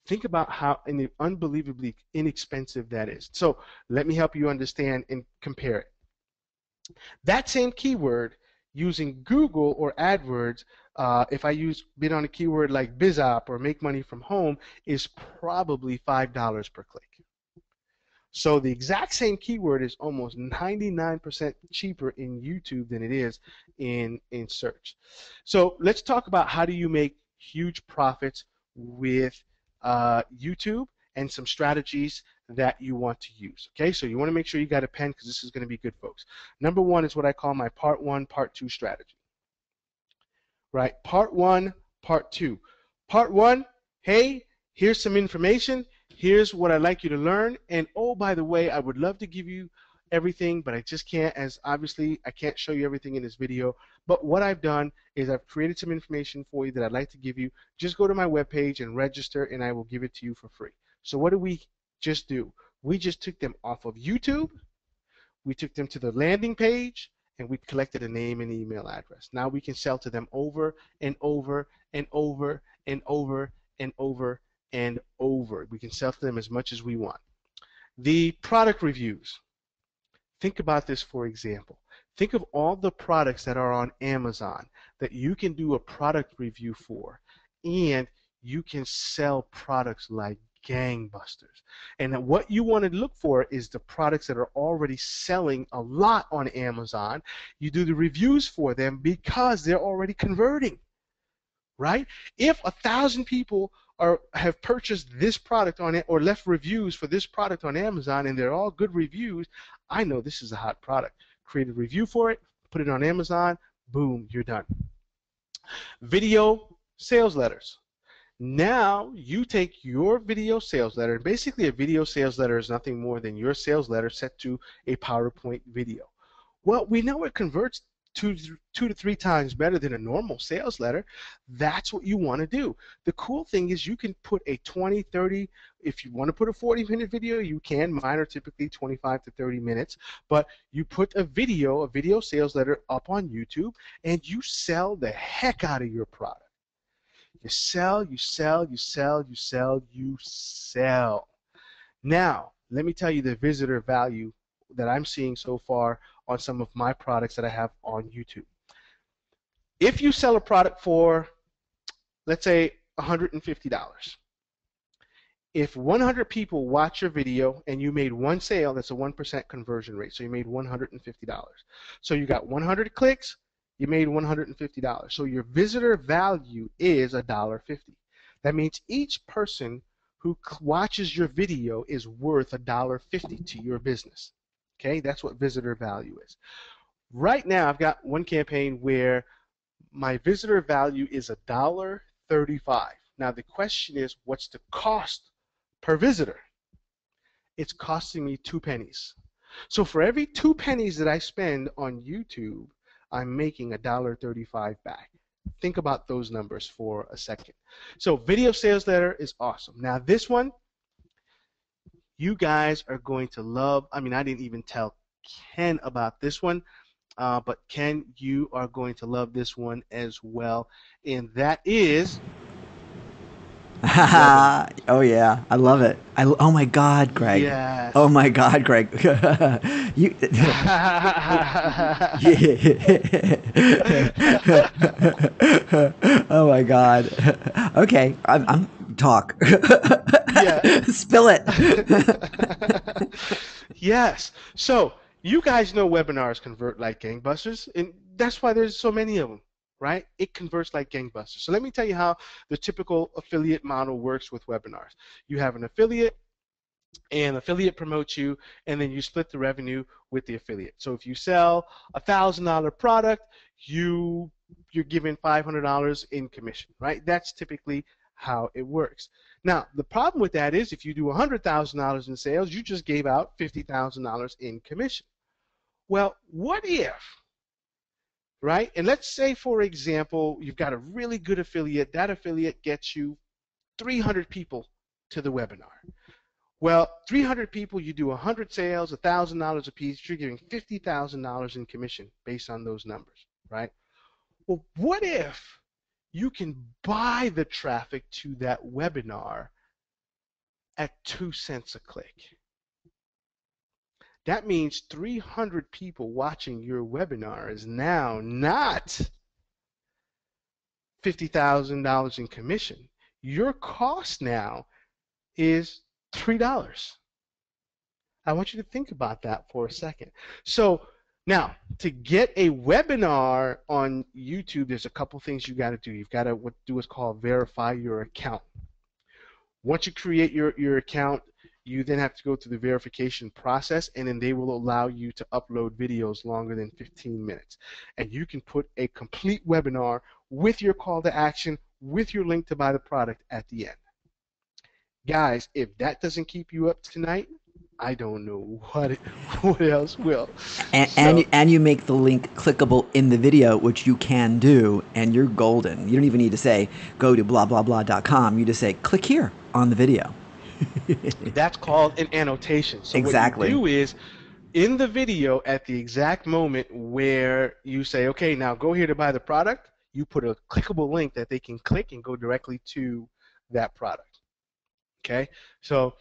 Think about how unbelievably inexpensive that is. So let me help you understand and compare it. That same keyword using Google or AdWords, if I bid on a keyword like BizOp or make money from home, is probably $5 per click. So the exact same keyword is almost 99% cheaper in YouTube than it is in search. So let's talk about how do you make huge profits with YouTube and some strategies that you want to use. Okay, so you want to make sure you got a pen because this is going to be good, folks. Number one is what I call my part one, part two strategy. Right? Part one, part two. Part one, hey, here's some information. Here's what I'd like you to learn. And oh, by the way, I would love to give you everything, but I just can't, as obviously I can't show you everything in this video. But what I've done is I've created some information for you that I'd like to give you. Just go to my webpage and register, and I will give it to you for free. So what do we just do? We just took them off of YouTube. We took them to the landing page, and we collected a name and email address. Now we can sell to them over and over and over and over and over and over. We can sell to them as much as we want. The product reviews. Think about this, for example. Think of all the products that are on Amazon that you can do a product review for, and you can sell products like gangbusters. And what you want to look for is the products that are already selling a lot on Amazon. You do the reviews for them because they're already converting, right? If 1,000 people have purchased this product on it or left reviews for this product on Amazon and they're all good reviews, I know this is a hot product. Create a review for it, put it on Amazon, boom, you're done. Video sales letters. Now you take your video sales letter, and basically a video sales letter is nothing more than your sales letter set to a PowerPoint video. Well, we know it converts two to three times better than a normal sales letter. That's what you want to do. The cool thing is you can put a 20, 30, if you want to put a 40-minute video, you can. Mine are typically 25 to 30 minutes, but you put a video sales letter up on YouTube, and you sell the heck out of your product. You sell, you sell, you sell, you sell, you sell. Now, let me tell you the visitor value that I'm seeing so far on some of my products that I have on YouTube. If you sell a product for, let's say, $150, if 100 people watch your video and you made one sale, that's a 1% conversion rate, so you made $150. So you got 100 clicks, you made $150. So your visitor value is $1.50. That means each person who watches your video is worth $1.50 to your business. Okay, that's what visitor value is. Right now, I've got one campaign where my visitor value is $1.35. Now the question is, what's the cost per visitor? It's costing me 2 pennies. So for every 2 pennies that I spend on YouTube, I'm making $1.35 back. Think about those numbers for a second. So video sales letter is awesome. Now this one, you guys are going to love. I mean, I didn't even tell Ken about this one, but Ken, you are going to love this one as well, and that is webinar. Oh yeah, I love it. Oh my God, Greg. Oh Yes. my God, Greg. you. Oh my God. Okay, I'm talk. Yeah. Spill it. Yes. So you guys know webinars convert like gangbusters, and that's why there's so many of them, right? It converts like gangbusters. So let me tell you how the typical affiliate model works with webinars. You have an affiliate, and affiliate promotes you, and then you split the revenue with the affiliate. So if you sell a $1,000 product, you're given $500 in commission, right? That's typically how it works. Now, the problem with that is if you do $100,000 in sales, you just gave out $50,000 in commission. Well, what if right? And let's say, for example, you've got a really good affiliate. That affiliate gets you 300 people to the webinar. Well, 300 people, you do 100 sales, $1,000 a piece, you're giving $50,000 in commission based on those numbers, right? Well, what if you can buy the traffic to that webinar at 2 cents a click? That means 300 people watching your webinar is now not $50,000 in commission. Your cost now is $3. I want you to think about that for a second. So now, to get a webinar on YouTube, there's a couple things you got to do. You've got to do what's called verify your account. Once you create your account, you then have to go through the verification process, and then they will allow you to upload videos longer than 15 minutes. And you can put a complete webinar with your call to action, with your link to buy the product at the end. Guys, if that doesn't keep you up tonight, I don't know what else will. So And you make the link clickable in the video, which you can do, and you're golden. You don't even need to say go to blah blah blah.com. You just say click here on the video. that's called an annotation. So what you Exactly. do is in the video at the exact moment where you say, okay, now go here to buy the product, you put a clickable link that they can click and go directly to that product. Okay, so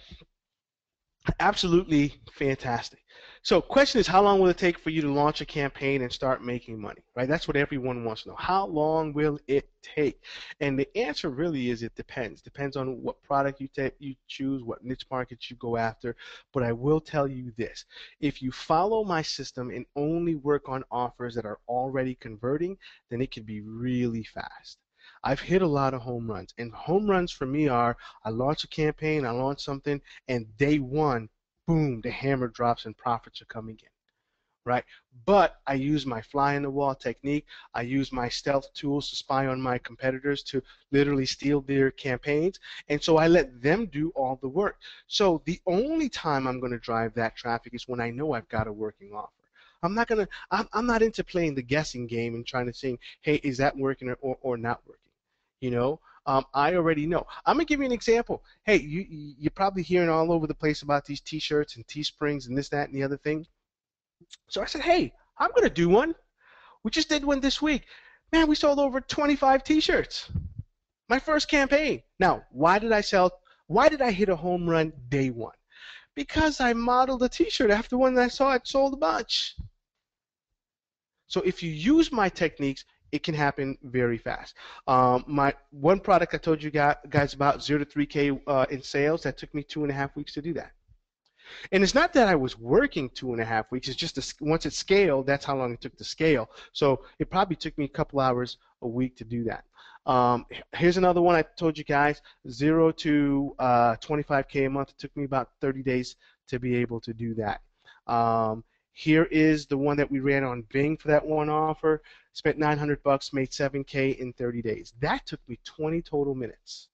absolutely fantastic. So question is, how long will it take for you to launch a campaign and start making money, right? That's what everyone wants to know. How long will it take? And the answer really is it depends. Depends on what product you choose, what niche market you go after. But I will tell you this. If you follow my system and only work on offers that are already converting, then it can be really fast. I've hit a lot of home runs, and home runs for me are I launch a campaign, I launch something, and day one, boom, the hammer drops and profits are coming in, right? But I use my fly in the wall technique. I use my stealth tools to spy on my competitors to literally steal their campaigns, and so I let them do all the work. So the only time I'm going to drive that traffic is when I know I've got a working offer. I'm not into playing the guessing game and trying to think, hey, is that working or not working? You know, I already know. I'm gonna give you an example. Hey, you're probably hearing all over the place about these T-shirts and Teesprings and this, that, and the other thing. So I said, hey, I'm gonna do one. We just did one this week. Man, we sold over 25 T-shirts. My first campaign. Now, why did I sell? Why did I hit a home run day one? Because I modeled a T-shirt after one that I saw it sold a bunch. So if you use my techniques, it can happen very fast. My one product I told you guys about, 0 to 3K in sales, that took me 2.5 weeks to do that. And it's not that I was working 2.5 weeks. It's just once it scaled, that's how long it took to scale. So it probably took me a couple hours a week to do that. Here's another one I told you guys, 0 to 25K a month. It took me about 30 days to be able to do that. Here is the one that we ran on Bing for that one offer. Spent $900, made 7K in 30 days. That took me 20 total minutes.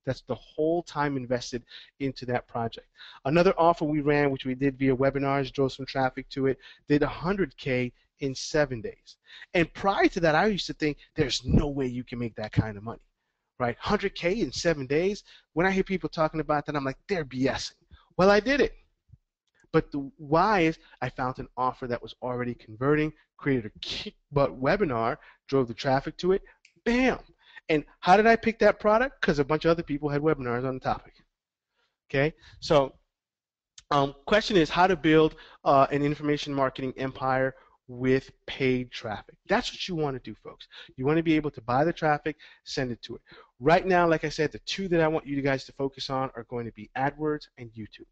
That's the whole time invested into that project. Another offer we ran, which we did via webinars, drove some traffic to it, did 100K in 7 days. And prior to that, I used to think there's no way you can make that kind of money, right? 100K in 7 days. When I hear people talking about that, I'm like, they're BSing. Well, I did it. But the why is I found an offer that was already converting, created a kick butt webinar, drove the traffic to it, bam. And how did I pick that product? Because a bunch of other people had webinars on the topic. Okay, so question is how to build an information marketing empire with paid traffic. That's what you want to do, folks. You want to be able to buy the traffic, send it to it. Right now, like I said, the two that I want you guys to focus on are going to be AdWords and YouTube.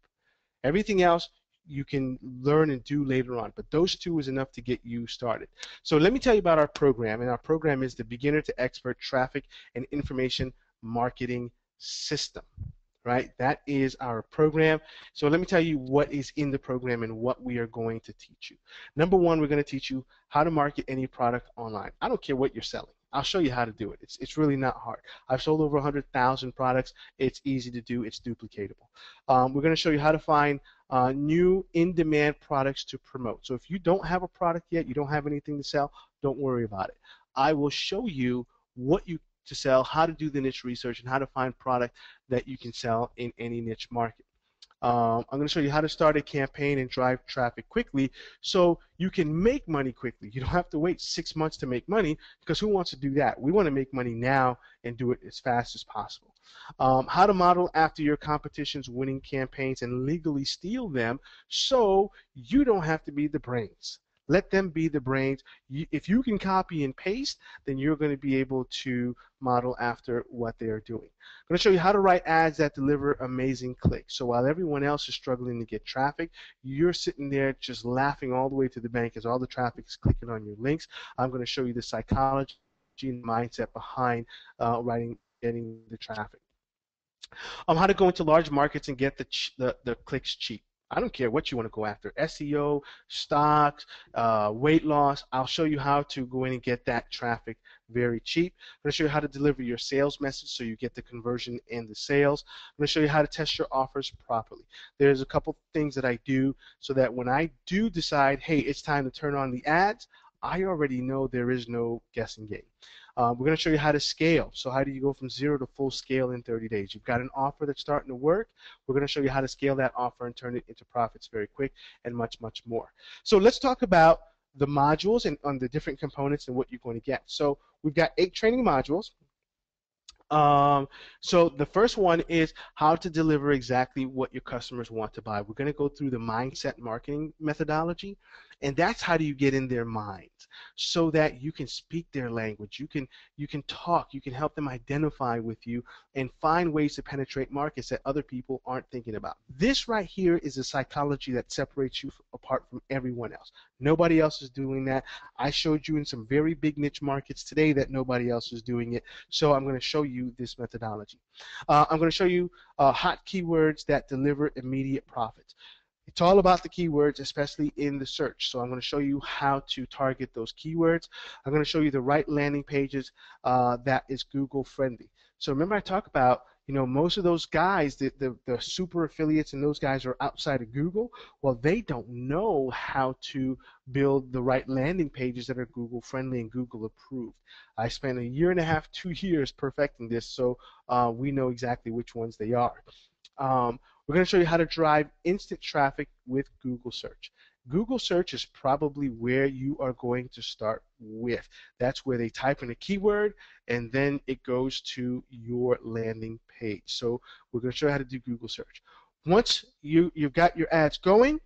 Everything else you can learn and do later on, but those two is enough to get you started. So let me tell you about our program, and our program is the Beginner to Expert Traffic and Information Marketing System, right? That is our program. So let me tell you what is in the program and what we are going to teach you. Number one, we're going to teach you how to market any product online. I don't care what you're selling. I'll show you how to do it. It's really not hard. I've sold over 100,000 products. It's easy to do. It's duplicatable. We're going to show you how to find new in-demand products to promote. So if you don't have a product yet, you don't have anything to sell, don't worry about it. I will show you what you to sell, how to do the niche research, and how to find product that you can sell in any niche market. I'm going to show you how to start a campaign and drive traffic quickly so you can make money quickly. You don't have to wait 6 months to make money, because who wants to do that? We want to make money now and do it as fast as possible. How to model after your competition's winning campaigns and legally steal them so you don't have to be the brains. Let them be the brains. If you can copy and paste, then you're going to be able to model after what they are doing. I'm going to show you how to write ads that deliver amazing clicks. So while everyone else is struggling to get traffic, you're sitting there just laughing all the way to the bank as all the traffic is clicking on your links. I'm going to show you the psychology and mindset behind getting the traffic. How to go into large markets and get the clicks cheap. I don't care what you want to go after, SEO, stocks, weight loss. I'll show you how to go in and get that traffic very cheap. I'm going to show you how to deliver your sales message so you get the conversion and the sales. I'm going to show you how to test your offers properly. There's a couple things that I do so that when I do decide, hey, it's time to turn on the ads, I already know there is no guessing game. We're going to show you how to scale. So how do you go from 0 to full scale in 30 days? You've got an offer that's starting to work. We're going to show you how to scale that offer and turn it into profits very quick, and much, much more. So let's talk about the modules and on the different components and what you're going to get. So we've got 8 training modules. So the first one is how to deliver exactly what your customers want to buy. We're going to go through the mindset marketing methodology, and that's how do you get in their minds so that you can speak their language. You can talk, you can help them identify with you and find ways to penetrate markets that other people aren't thinking about. This right here is a psychology that separates you apart from everyone else. Nobody else is doing that. I showed you in some very big niche markets today that nobody else is doing it. So I'm going to show you this methodology. I'm going to show you hot keywords that deliver immediate profits. It's all about the keywords, especially in the search. So I'm going to show you how to target those keywords. I'm going to show you the right landing pages that is Google friendly. So remember I talked about, you know, most of those guys, the super affiliates and those guys are outside of Google. Well, they don't know how to build the right landing pages that are Google friendly and Google approved. I spent 1.5 years, 2 years perfecting this, so we know exactly which ones they are. We're going to show you how to drive instant traffic with Google search. Google search is probably where you are going to start with. That's where they type in a keyword and then it goes to your landing page. So we're going to show you how to do Google search. Once you've got your ads going,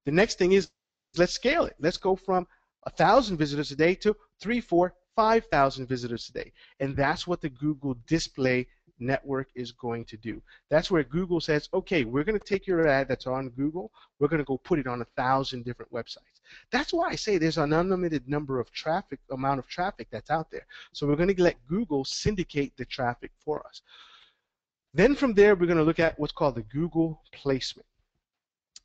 the next thing is let's scale it. Let's go from 1,000 visitors a day to 3, 4, 5,000 visitors a day. And that's what the Google display network is going to do. That's where Google says, okay, we're going to take your ad that's on Google, we're going to go put it on 1,000 different websites. That's why I say there's an unlimited amount of traffic that's out there. So we're going to let Google syndicate the traffic for us. Then from there, we're going to look at what's called the Google placement.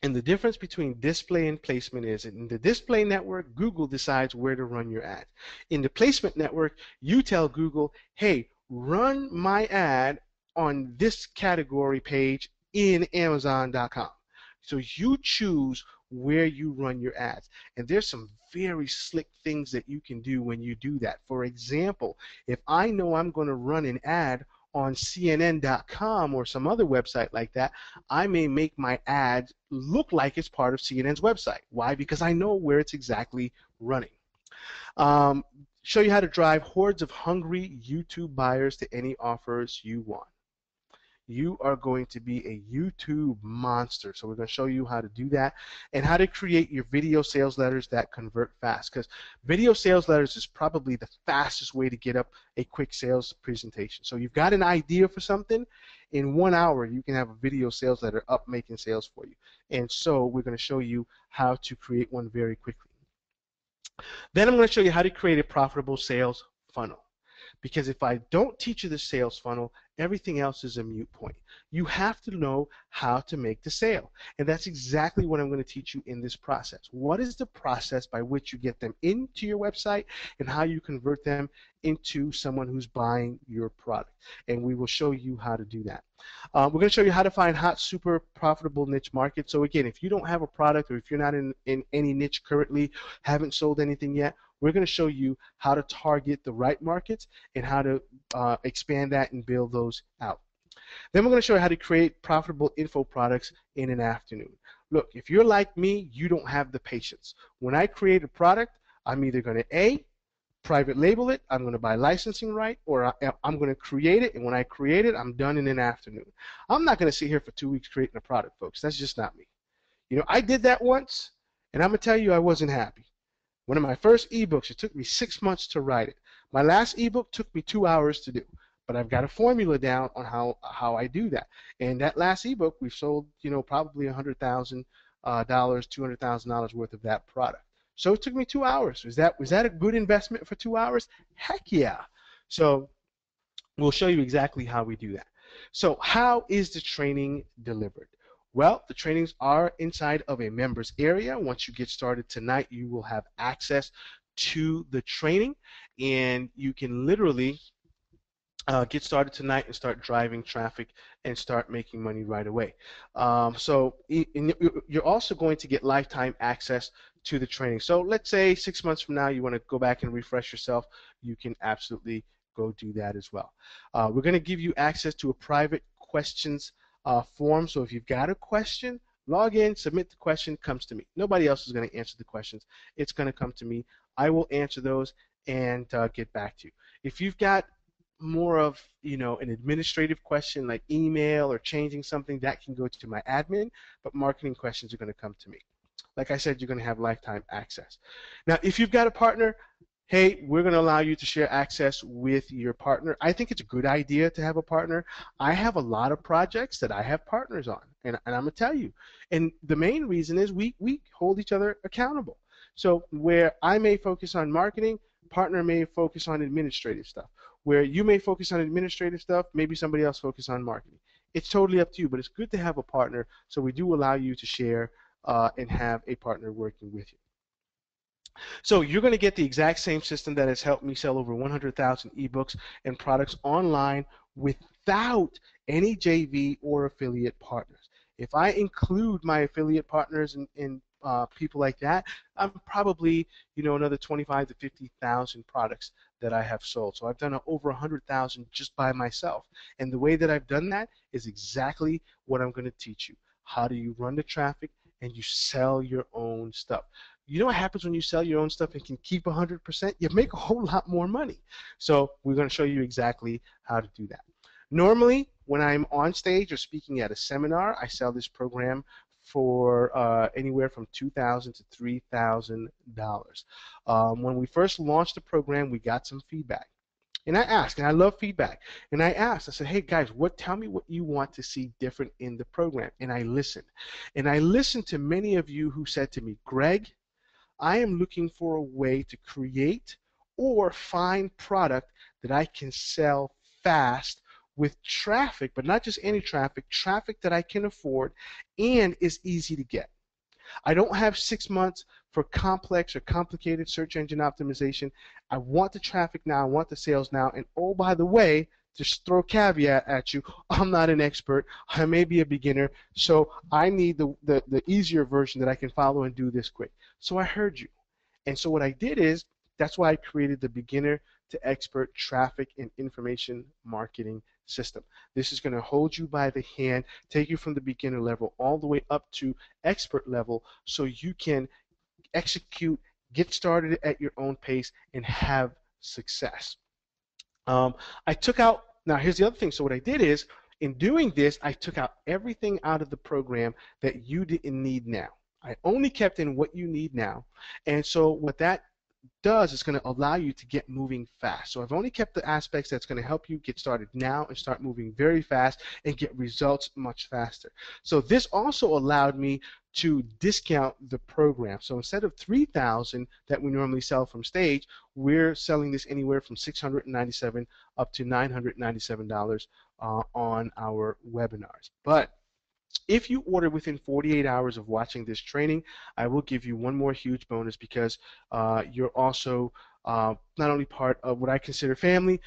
And the difference between display and placement is in the display network, Google decides where to run your ad. In the placement network, you tell Google, hey, run my ad on this category page in Amazon.com. So you choose where you run your ads. And there's some very slick things that you can do when you do that. For example, if I know I'm going to run an ad on CNN.com or some other website like that, I may make my ad look like it's part of CNN's website. Why? Because I know where it's exactly running. Show you how to drive hordes of hungry YouTube buyers to any offers you want. You are going to be a YouTube monster. So we're going to show you how to do that and how to create your video sales letters that convert fast, because video sales letters is probably the fastest way to get up a quick sales presentation. So you've got an idea for something, in 1 hour you can have a video sales letter up making sales for you. And so we're going to show you how to create one very quickly. Then I'm going to show you how to create a profitable sales funnel. Because if I don't teach you the sales funnel, everything else is a mute point. You have to know how to make the sale. And that's exactly what I'm going to teach you in this process. What is the process by which you get them into your website and how you convert them into someone who's buying your product? And we will show you how to do that. We're going to show you how to find hot, super profitable niche markets. So again, if you don't have a product or if you're not in any niche currently, haven't sold anything yet, we're going to show you how to target the right markets and how to expand that and build those out. Then we're going to show you how to create profitable info products in an afternoon. Look, if you're like me, you don't have the patience. When I create a product, I'm either going to A, private label it, I'm going to buy licensing right, or I'm going to create it, and when I create it, I'm done in an afternoon. I'm not going to sit here for 2 weeks creating a product, folks. That's just not me. I did that once, and I'm going to tell you I wasn't happy. One of my first ebooks, it took me 6 months to write it. My last ebook took me 2 hours to do, but I've got a formula down on how I do that. And that last ebook, we've sold, probably $100,000, $200,000 worth of that product. So it took me 2 hours. Was that a good investment for 2 hours? Heck yeah. So we'll show you exactly how we do that. So how is the training delivered? Well, the trainings are inside of a members area. Once you get started tonight, you will have access to the training, and you can literally get started tonight and start driving traffic and start making money right away. So you're also going to get lifetime access to the training. So let's say 6 months from now you want to go back and refresh yourself, you can absolutely go do that as well. We're going to give you access to a private questions form. So if you've got a question, log in, submit the question, comes to me. Nobody else is going to answer the questions. It's going to come to me. I will answer those and get back to you. If you've got more of an administrative question like email or changing something, that can go to my admin, but marketing questions are going to come to me. Like I said, you're going to have lifetime access. Now, if you've got a partner, hey, we're going to allow you to share access with your partner. I think it's a good idea to have a partner. I have a lot of projects that I have partners on, and I'm going to tell you. And the main reason is we hold each other accountable. So where I may focus on marketing, partner may focus on administrative stuff. Where you may focus on administrative stuff, maybe somebody else focus on marketing. It's totally up to you, but it's good to have a partner, so we do allow you to share and have a partner working with you. So you're going to get the exact same system that has helped me sell over 100,000 ebooks and products online without any JV or affiliate partners. If I include my affiliate partners and people like that, I'm probably another 25 to 50,000 products that I have sold. So I've done over 100,000 just by myself. And the way that I've done that is exactly what I'm going to teach you. How do you run the traffic and you sell your own stuff? You know what happens when you sell your own stuff and can keep 100%? You make a whole lot more money. So we're going to show you exactly how to do that. Normally, when I'm on stage or speaking at a seminar, I sell this program for anywhere from $2,000 to $3,000. When we first launched the program, we got some feedback. And I asked, and I love feedback, and I asked, I said, hey guys, tell me what you want to see different in the program. And I listened. And I listened to many of you who said to me, Greg, I am looking for a way to create or find product that I can sell fast with traffic, but not just any traffic, traffic that I can afford and is easy to get. I don't have 6 months for complex or complicated search engine optimization. I want the traffic now, I want the sales now, and oh, by the way, just throw a caveat at you, I'm not an expert, I may be a beginner, so I need the easier version that I can follow and do this quick. So I heard you. And so what I did is, that's why I created the beginner to expert traffic and information marketing system. This is going to hold you by the hand, take you from the beginner level all the way up to expert level so you can execute, get started at your own pace, and have success. I took out, now here's the other thing, so what I did is, in doing this, I took out everything out of the program that you didn't need now. I only kept in what you need now, and so what that does is going to allow you to get moving fast. So I've only kept the aspects that's going to help you get started now and start moving very fast and get results much faster. So this also allowed me to discount the program. So instead of $3,000 that we normally sell from stage, we're selling this anywhere from $697 up to $997 on our webinars. But if you order within 48 hours of watching this training, I will give you one more huge bonus because you're also not only part of what I consider family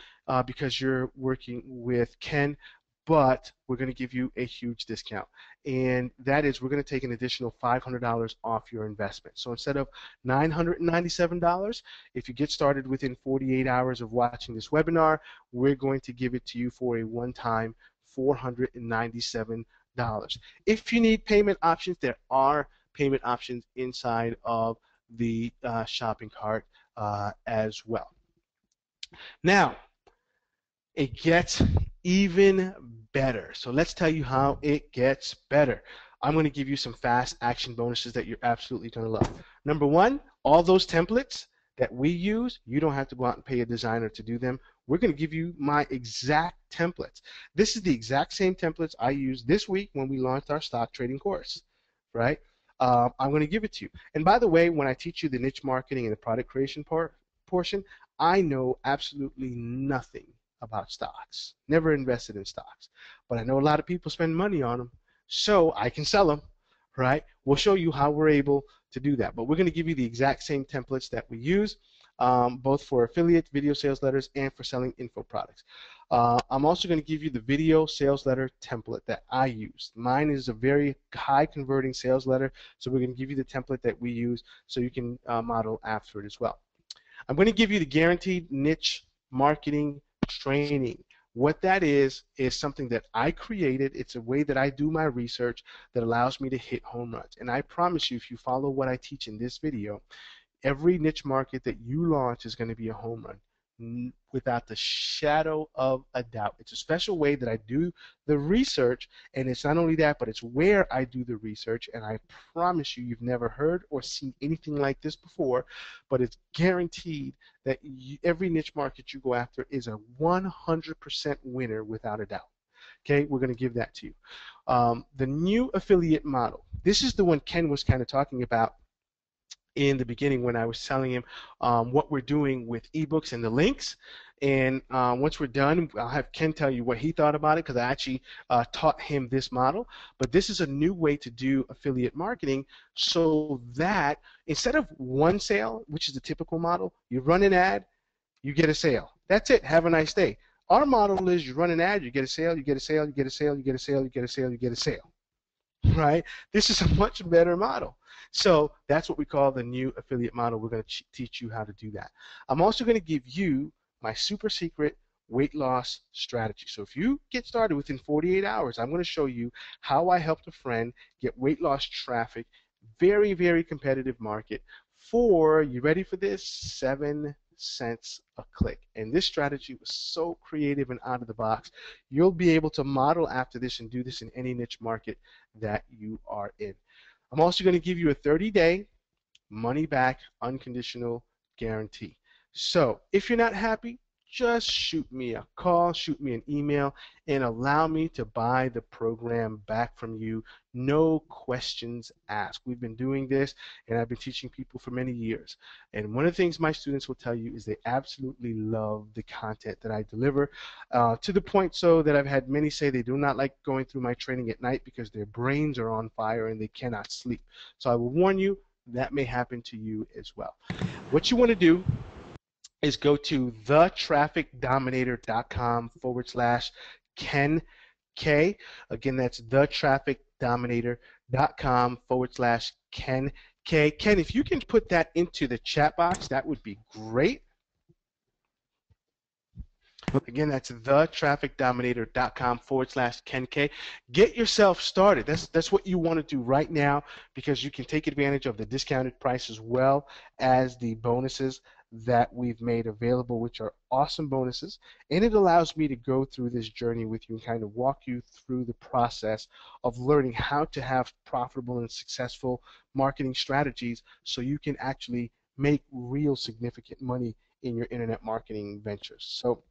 because you're working with Ken, but we're going to give you a huge discount. And that is we're going to take an additional $500 off your investment. So instead of $997, if you get started within 48 hours of watching this webinar, we're going to give it to you for a one-time $497. If you need payment options, there are payment options inside of the shopping cart as well. Now, it gets even better. So let's tell you how it gets better. I'm going to give you some fast action bonuses that you're absolutely going to love. Number one, all those templates that we use, you don't have to go out and pay a designer to do them. We're going to give you my exact templates. This is the exact same templates I used this week when we launched our stock trading course, right? I'm going to give it to you. And by the way, when I teach you the niche marketing and the product creation portion, I know absolutely nothing about stocks. Never invested in stocks. But I know a lot of people spend money on them, so I can sell them, right? We'll show you how we're able to do that. But we're going to give you the exact same templates that we use, both for affiliate video sales letters and for selling info products. I'm also going to give you the video sales letter template that I use. Mine is a very high converting sales letter, so we're going to give you the template that we use so you can model after it as well. I'm going to give you the guaranteed niche marketing training. What that is something that I created. It's a way that I do my research that allows me to hit home runs. And I promise you, if you follow what I teach in this video, every niche market that you launch is going to be a home run without the shadow of a doubt. It's a special way that I do the research, and it's not only that, but it's where I do the research, and I promise you, you've never heard or seen anything like this before, but it's guaranteed that every niche market you go after is a 100% winner without a doubt. Okay, we're going to give that to you. The new affiliate model. This is the one Ken was kind of talking about in the beginning when I was telling him what we're doing with ebooks and the links. And once we're done, I'll have Ken tell you what he thought about it because I actually taught him this model. But this is a new way to do affiliate marketing so that instead of one sale, which is the typical model, you run an ad, you get a sale. That's it. Have a nice day. Our model is you run an ad, you get a sale, you get a sale, you get a sale, you get a sale, you get a sale, you get a sale. Right? This is a much better model. So that's what we call the new affiliate model. We're going to teach you how to do that. I'm also going to give you my super secret weight loss strategy. So if you get started within 48 hours, I'm going to show you how I helped a friend get weight loss traffic, very, very competitive market for, you ready for this, 7 cents a click. And this strategy was so creative and out of the box. You'll be able to model after this and do this in any niche market that you are in. I'm also going to give you a 30-day money-back unconditional guarantee. So if you're not happy, just shoot me a call, shoot me an email, and allow me to buy the program back from you. No questions asked. We've been doing this, and I've been teaching people for many years. And one of the things my students will tell you is they absolutely love the content that I deliver, to the point so that I've had many say they do not like going through my training at night because their brains are on fire and they cannot sleep. So I will warn you, that may happen to you as well. What you want to do is go to thetrafficdominator.com/Ken K. Again, that's thetrafficdominator.com/Ken K. Ken, if you can put that into the chat box, that would be great. Again, that's thetrafficdominator.com/Ken K. Get yourself started. That's what you want to do right now because you can take advantage of the discounted price as well as the bonuses that we've made available, which are awesome bonuses. And it allows me to go through this journey with you and kind of walk you through the process of learning how to have profitable and successful marketing strategies so you can actually make real significant money in your internet marketing ventures. So,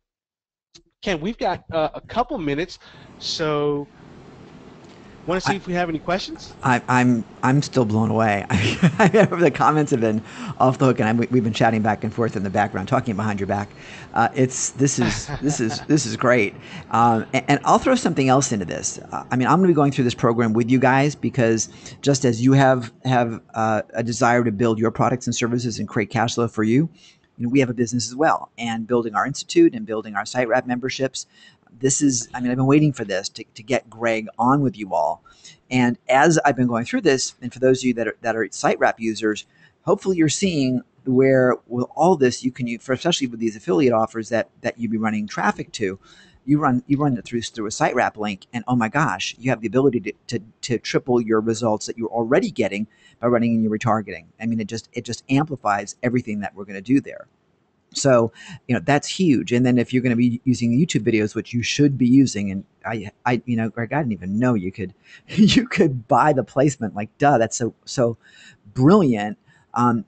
Ken, we've got a couple minutes, so want to see I, if we have any questions? I'm still blown away. The comments have been off the hook, and we've been chatting back and forth in the background, talking behind your back. It's this is great, and I'll throw something else into this. I mean, I'm going to be going through this program with you guys because just as you have a desire to build your products and services and create cash flow for you, we have a business as well, and building our institute and building our site rep memberships. This is, I mean, I've been waiting for this to get Greg on with you all. And as I've been going through this, and for those of you that are site rep users, hopefully you're seeing where with all this you can use, for especially with these affiliate offers that you be running traffic to, you run it through a site rep link, and oh my gosh, you have the ability to triple your results that you're already getting by running in your retargeting. I mean, it just amplifies everything that we're going to do there. So, that's huge. And then if you're going to be using YouTube videos, which you should be using, and Greg, I didn't even know you could, you could buy the placement. Like, duh, that's so brilliant.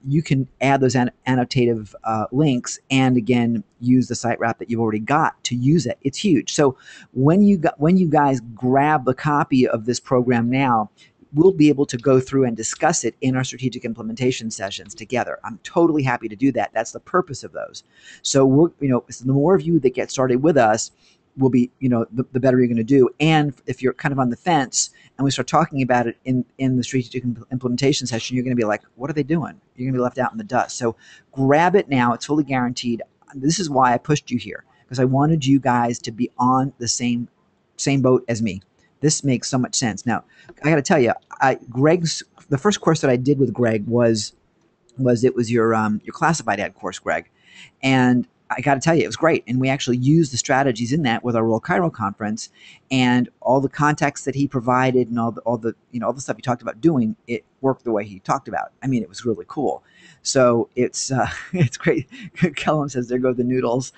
You can add those annotative links, and again, use the site wrap that you've already got to use it. It's huge. So when you guys grab the copy of this program now, we'll be able to go through and discuss it in our strategic implementation sessions together. I'm totally happy to do that. That's the purpose of those. So so the more of you that get started with us will be, the better you're going to do. And if you're kind of on the fence and we start talking about it in the strategic implementation session, you're going to be like, what are they doing? You're going to be left out in the dust. So grab it now. It's fully guaranteed. This is why I pushed you here, because I wanted you guys to be on the same boat as me. This makes so much sense. Now, I got to tell you, the first course that I did with Greg was your classified ad course, Greg, and I got to tell you, it was great. And we actually used the strategies in that with our World Cairo conference, and all the context that he provided, and all the stuff he talked about doing. It worked the way he talked about. I mean, it was really cool. So it's it's great. Kellum says, "There go the noodles."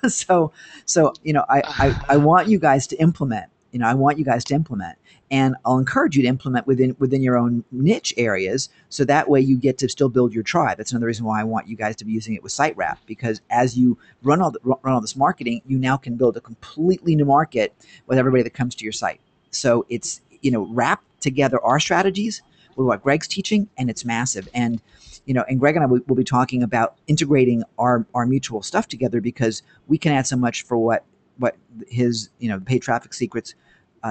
so I want you guys to implement. I want you guys to implement, and I'll encourage you to implement within your own niche areas, so that way you get to still build your tribe. That's another reason why I want you guys to be using it with SiteWrap, because as you run all this marketing, you now can build a completely new market with everybody that comes to your site. So it's, wrap together our strategies with what Greg's teaching, and it's massive. And Greg and I will be talking about integrating our mutual stuff together, because we can add so much for what his paid traffic secrets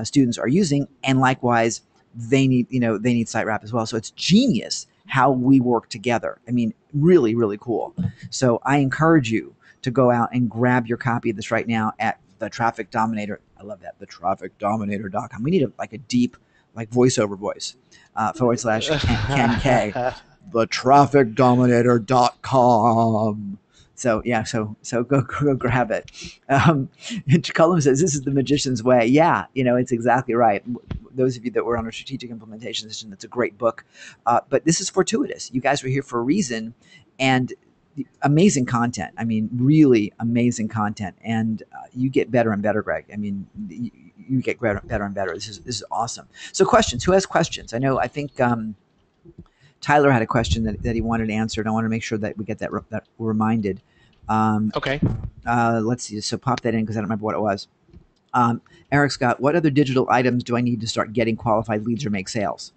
students are using, and likewise they need site wrap as well. So it's genius how we work together. I mean, really, really cool. So I encourage you to go out and grab your copy of this right now at the Traffic Dominator. I love that, the trafficdominator.com. We need a deep, like, voiceover voice, /Ken K, the trafficdominator.com. So yeah, so go grab it. Cullum says this is the magician's way. Yeah, it's exactly right. Those of you that were on our strategic implementation session, that's a great book. But this is fortuitous. You guys were here for a reason, and amazing content. I mean, really amazing content, and you get better and better, Greg. I mean, you get better and better. This is awesome. So questions. Who has questions? I think. Tyler had a question that he wanted answered. I want to make sure that we get that reminded. Um, Okay. let's see. So pop that in because I don't remember what it was. Eric Scott, what other digital items do I need to start getting qualified leads or make sales?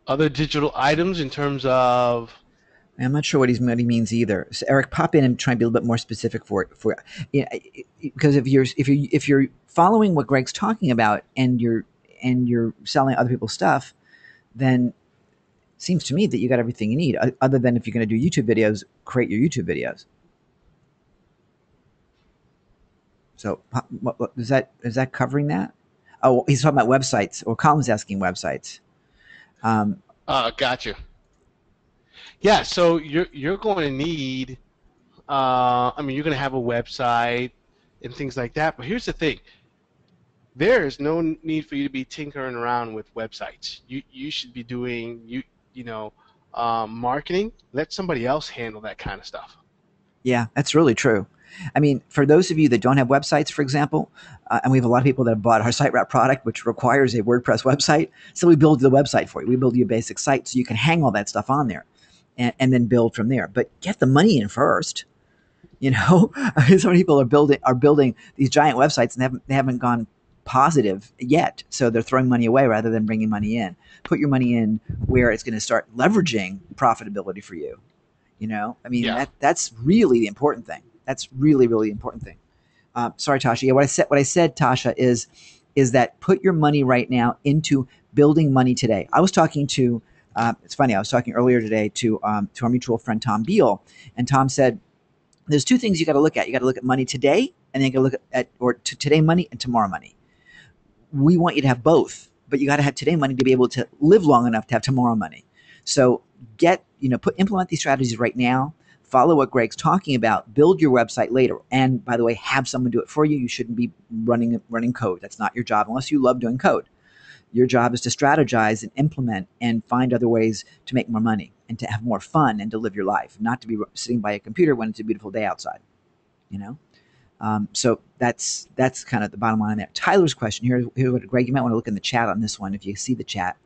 Other digital items in terms of. I'm not sure what he means either. So Eric, pop in and try and be a little bit more specific because if you're following what Greg's talking about, and you're selling other people's stuff, then it seems to me that you got everything you need. Other than if you're going to do YouTube videos, create your YouTube videos. So is that covering that? Oh, he's talking about websites, or Colin's asking websites. Um, Gotcha. Yeah, so you're going to need. I mean, you're going to have a website and things like that. But here's the thing: there is no need for you to be tinkering around with websites. You should be doing marketing. Let somebody else handle that kind of stuff. yeah, that's really true. I mean, for those of you that don't have websites, for example, and we have a lot of people that have bought our site wrap product, which requires a WordPress website. So we build the website for you. We build you a basic site so you can hang all that stuff on there and then build from there. But get the money in first. You know, so many people are building these giant websites and they haven't gone positive yet. So they're throwing money away rather than bringing money in. Put your money in where it's going to start leveraging profitability for you. You know, I mean Yeah. that's really the important thing. That's really the important thing. Sorry, Tasha. Yeah, what I said, Tasha, is that put your money right now into building money today. I was talking to. It's funny. I was talking earlier today to our mutual friend Tom Beal, and Tom said there's two things you got to look at. You got to look at money today, and then you got to look at today money and tomorrow money. We want you to have both, but you got to have today money to be able to live long enough to have tomorrow money. So implement these strategies right now. Follow what Greg's talking about. Build your website later. And by the way, have someone do it for you. You shouldn't be running code. That's not your job unless you love doing code. Your job is to strategize and implement and find other ways to make more money and to have more fun and to live your life, not to be sitting by a computer when it's a beautiful day outside. You know. So that's kind of the bottom line there. Tyler's question here. What Greg, you might want to look in the chat on this one if you see the chat,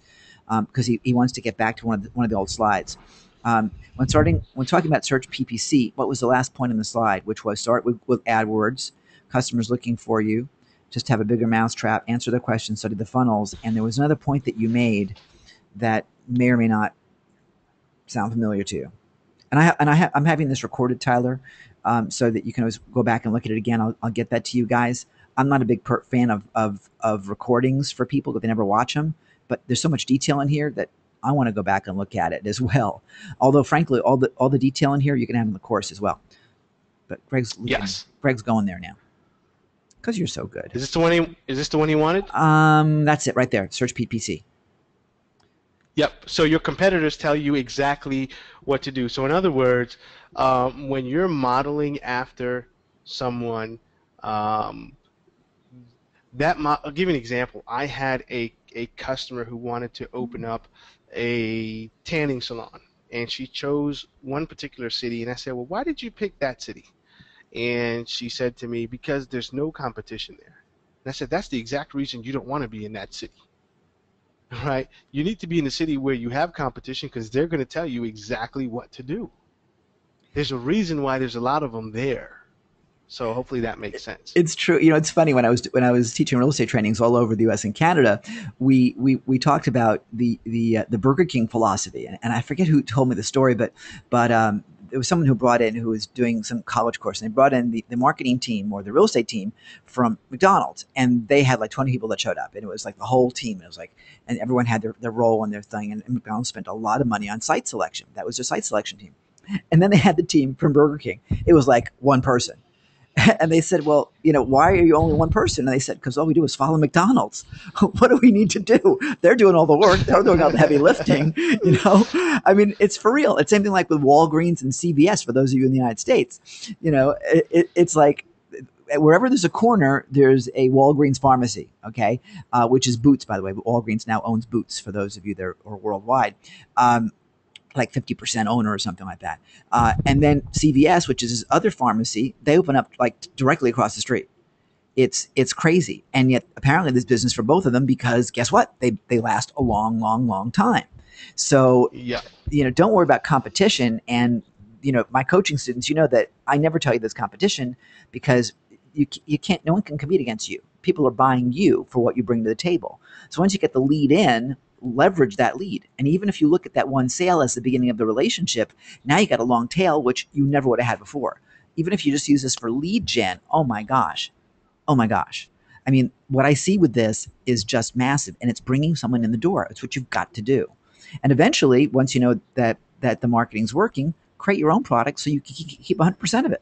because he wants to get back to one of the old slides. When talking about search PPC, what was the last point in the slide, which was start with AdWords, customers looking for you, just have a bigger mousetrap, answer the questions, study the funnels, and there was another point that you made that may or may not sound familiar to you. I'm having this recorded, Tyler, so that you can always go back and look at it again. I'll get that to you guys. I'm not a big fan of recordings for people that they never watch them, but there's so much detail in here that I want to go back and look at it as well. Although, frankly, all the detail in here you can have in the course as well. But Yes. Greg's going there now because you're so good. Is this the one he wanted? That's it right there. Search PPC. Yep. So your competitors tell you exactly what to do. So in other words, when you're modeling after someone, um, I'll give you an example. I had a customer who wanted to open up a tanning salon, and she chose one particular city. And I said, well, why did you pick that city? And she said to me, because there's no competition there. And I said, that's the exact reason you don't want to be in that city. Right? You need to be in a city where you have competition because they're going to tell you exactly what to do. There's a reason why there's a lot of them there. So hopefully that makes sense. It's true. You know, it's funny when I was teaching real estate trainings all over the U.S. and Canada, we talked about the Burger King philosophy, and I forget who told me the story, but there was someone who brought in who was doing some college course, and they brought in the marketing team or the real estate team from McDonald's, and they had like 20 people that showed up, and it was like the whole team. And it was like, and everyone had their role and their thing, and McDonald's spent a lot of money on site selection. That was their site selection team, and then they had the team from Burger King. It was like one person. And they said, well, why are you only one person? And they said, because all we do is follow McDonald's. What do we need to do? They're doing all the work. They're doing all the heavy lifting. I mean, it's for real. It's same thing like with Walgreens and CVS for those of you in the United States. It's like wherever there's a corner, there's a Walgreens pharmacy, okay, which is Boots, by the way. Walgreens now owns Boots for those of you that are worldwide. Like 50% owner or something like that. And then CVS, which is his other pharmacy, they open up like directly across the street. It's crazy. And yet apparently there's business for both of them because guess what? They last a long, long, long time. So, Yeah. Don't worry about competition. And, my coaching students, that I never tell you this competition because you can't, no one can compete against you. People are buying you for what you bring to the table. So once you get the lead in, leverage that lead. And even if you look at that one sale as the beginning of the relationship, now you got a long tail, which you never would have had before. Even if you just use this for lead gen, oh my gosh. Oh my gosh. I mean, what I see with this is just massive and it's bringing someone in the door. It's what you've got to do. And eventually, once you know that the marketing's working, create your own product so you can keep 100% of it.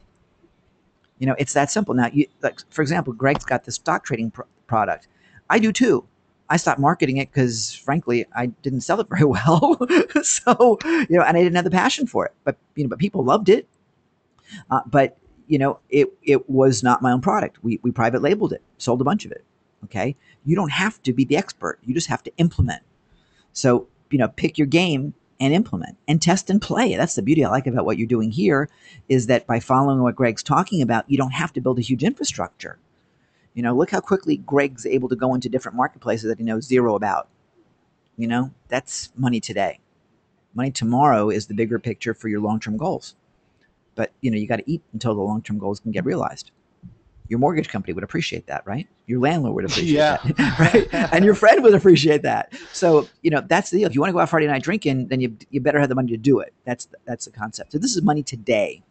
It's that simple. Now, like for example, Greg's got the stock trading product. I do too. I stopped marketing it because, frankly, I didn't sell it very well. So, and I didn't have the passion for it. But people loved it. But it was not my own product. We private labeled it, sold a bunch of it. Okay, you don't have to be the expert. You just have to implement. So, pick your game and implement and test and play. That's the beauty I like about what you're doing here, is that by following what Greg's talking about, you don't have to build a huge infrastructure. Look how quickly Greg's able to go into different marketplaces that he knows zero about. That's money today. Money tomorrow is the bigger picture for your long-term goals. But you got to eat until the long-term goals can get realized. Your mortgage company would appreciate that, right? Your landlord would appreciate Yeah. that, right? And your friend would appreciate that. So, that's the deal. If you want to go out Friday night drinking, then you better have the money to do it. That's the concept. So this is money today,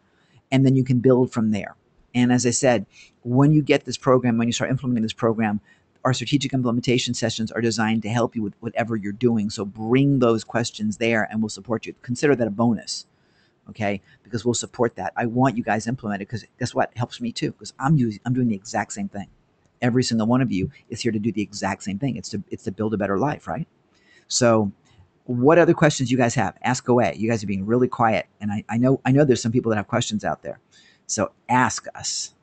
and then you can build from there. And as I said, when you get this program, when you start implementing this program, our strategic implementation sessions are designed to help you with whatever you're doing. So bring those questions there, and we'll support you. Consider that a bonus, okay? Because we'll support that. I want you guys implemented, because guess what? It helps me too, because I'm doing the exact same thing. Every single one of you is here to do the exact same thing. It's to build a better life, right? So, what other questions you guys have? Ask away. You guys are being really quiet, and I know there's some people that have questions out there. So ask us.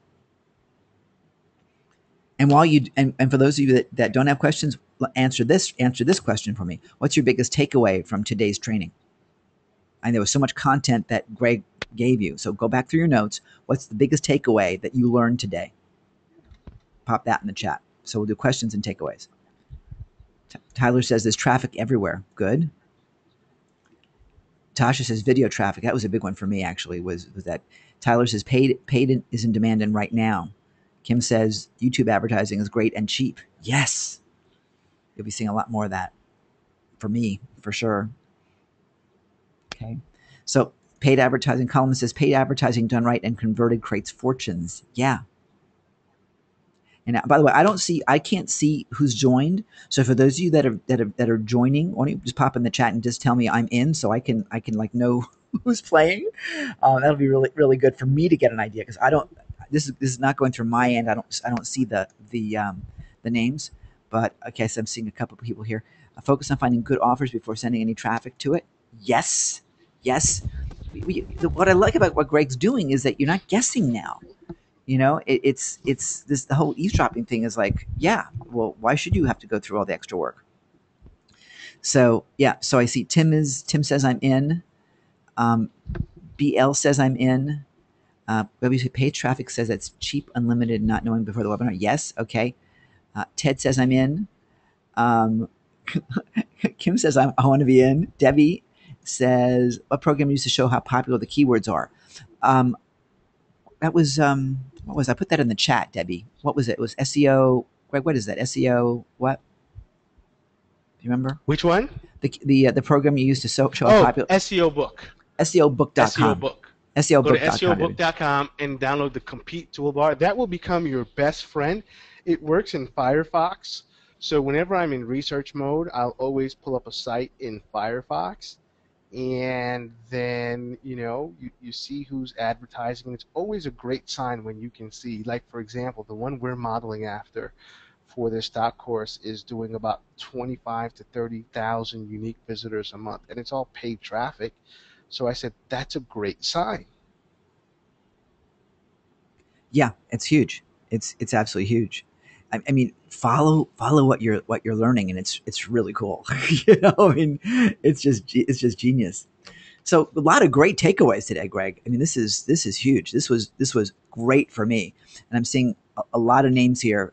And for those of you that don't have questions, answer this question for me. What's your biggest takeaway from today's training? And there was so much content that Greg gave you. So go back through your notes. What's the biggest takeaway that you learned today? Pop that in the chat. So we'll do questions and takeaways. Tyler says there's traffic everywhere. Good. Tasha says video traffic. That was a big one for me, actually, was that. Tyler says paid is in demand and right now. Kim says YouTube advertising is great and cheap. Yes. You'll be seeing a lot more of that for me, for sure. Okay. So paid advertising. Colin says paid advertising done right and converted creates fortunes. Yeah. And by the way, I can't see who's joined. So for those of you that are joining, why don't you just pop in the chat and just tell me I'm in, so I can like know who's playing. That'll be really really good for me to get an idea, because I don't. This is not going through my end. I don't see the names, but okay. So I'm seeing a couple of people here. Focus on finding good offers before sending any traffic to it. Yes, yes. What I like about what Greg's doing is that you're not guessing now. It's this, the whole eavesdropping thing is like, yeah, well, why should you have to go through all the extra work? So yeah, so I see Tim says I'm in. BL says I'm in. Paid traffic says it's cheap, unlimited, not knowing before the webinar. Yes, okay. Ted says I'm in. Kim says I want to be in. Debbie says, what program used to show how popular the keywords are? That was what was I put that in the chat, Debbie? What was it? It was SEO. Greg, what is that? SEO what? Do you remember? Which one? The program you used to show how Oh, popular. SEO book. SEO SEObook.com. book. Go to SEObook.com. SEObook.com and download the Compete toolbar. That will become your best friend. It works in Firefox. So whenever I'm in research mode, I'll always pull up a site in Firefox, and then you see who's advertising. It's always a great sign when you can see, like, for example, the one we're modeling after for this stock course is doing about 25 to 30,000 unique visitors a month, and it's all paid traffic. So I said, that's a great sign. Yeah, it's huge. It's absolutely huge. I mean, follow what you're learning, and it's really cool. I mean, it's just genius. So a lot of great takeaways today, Greg. I mean, this is huge. This was great for me, and I'm seeing a lot of names here.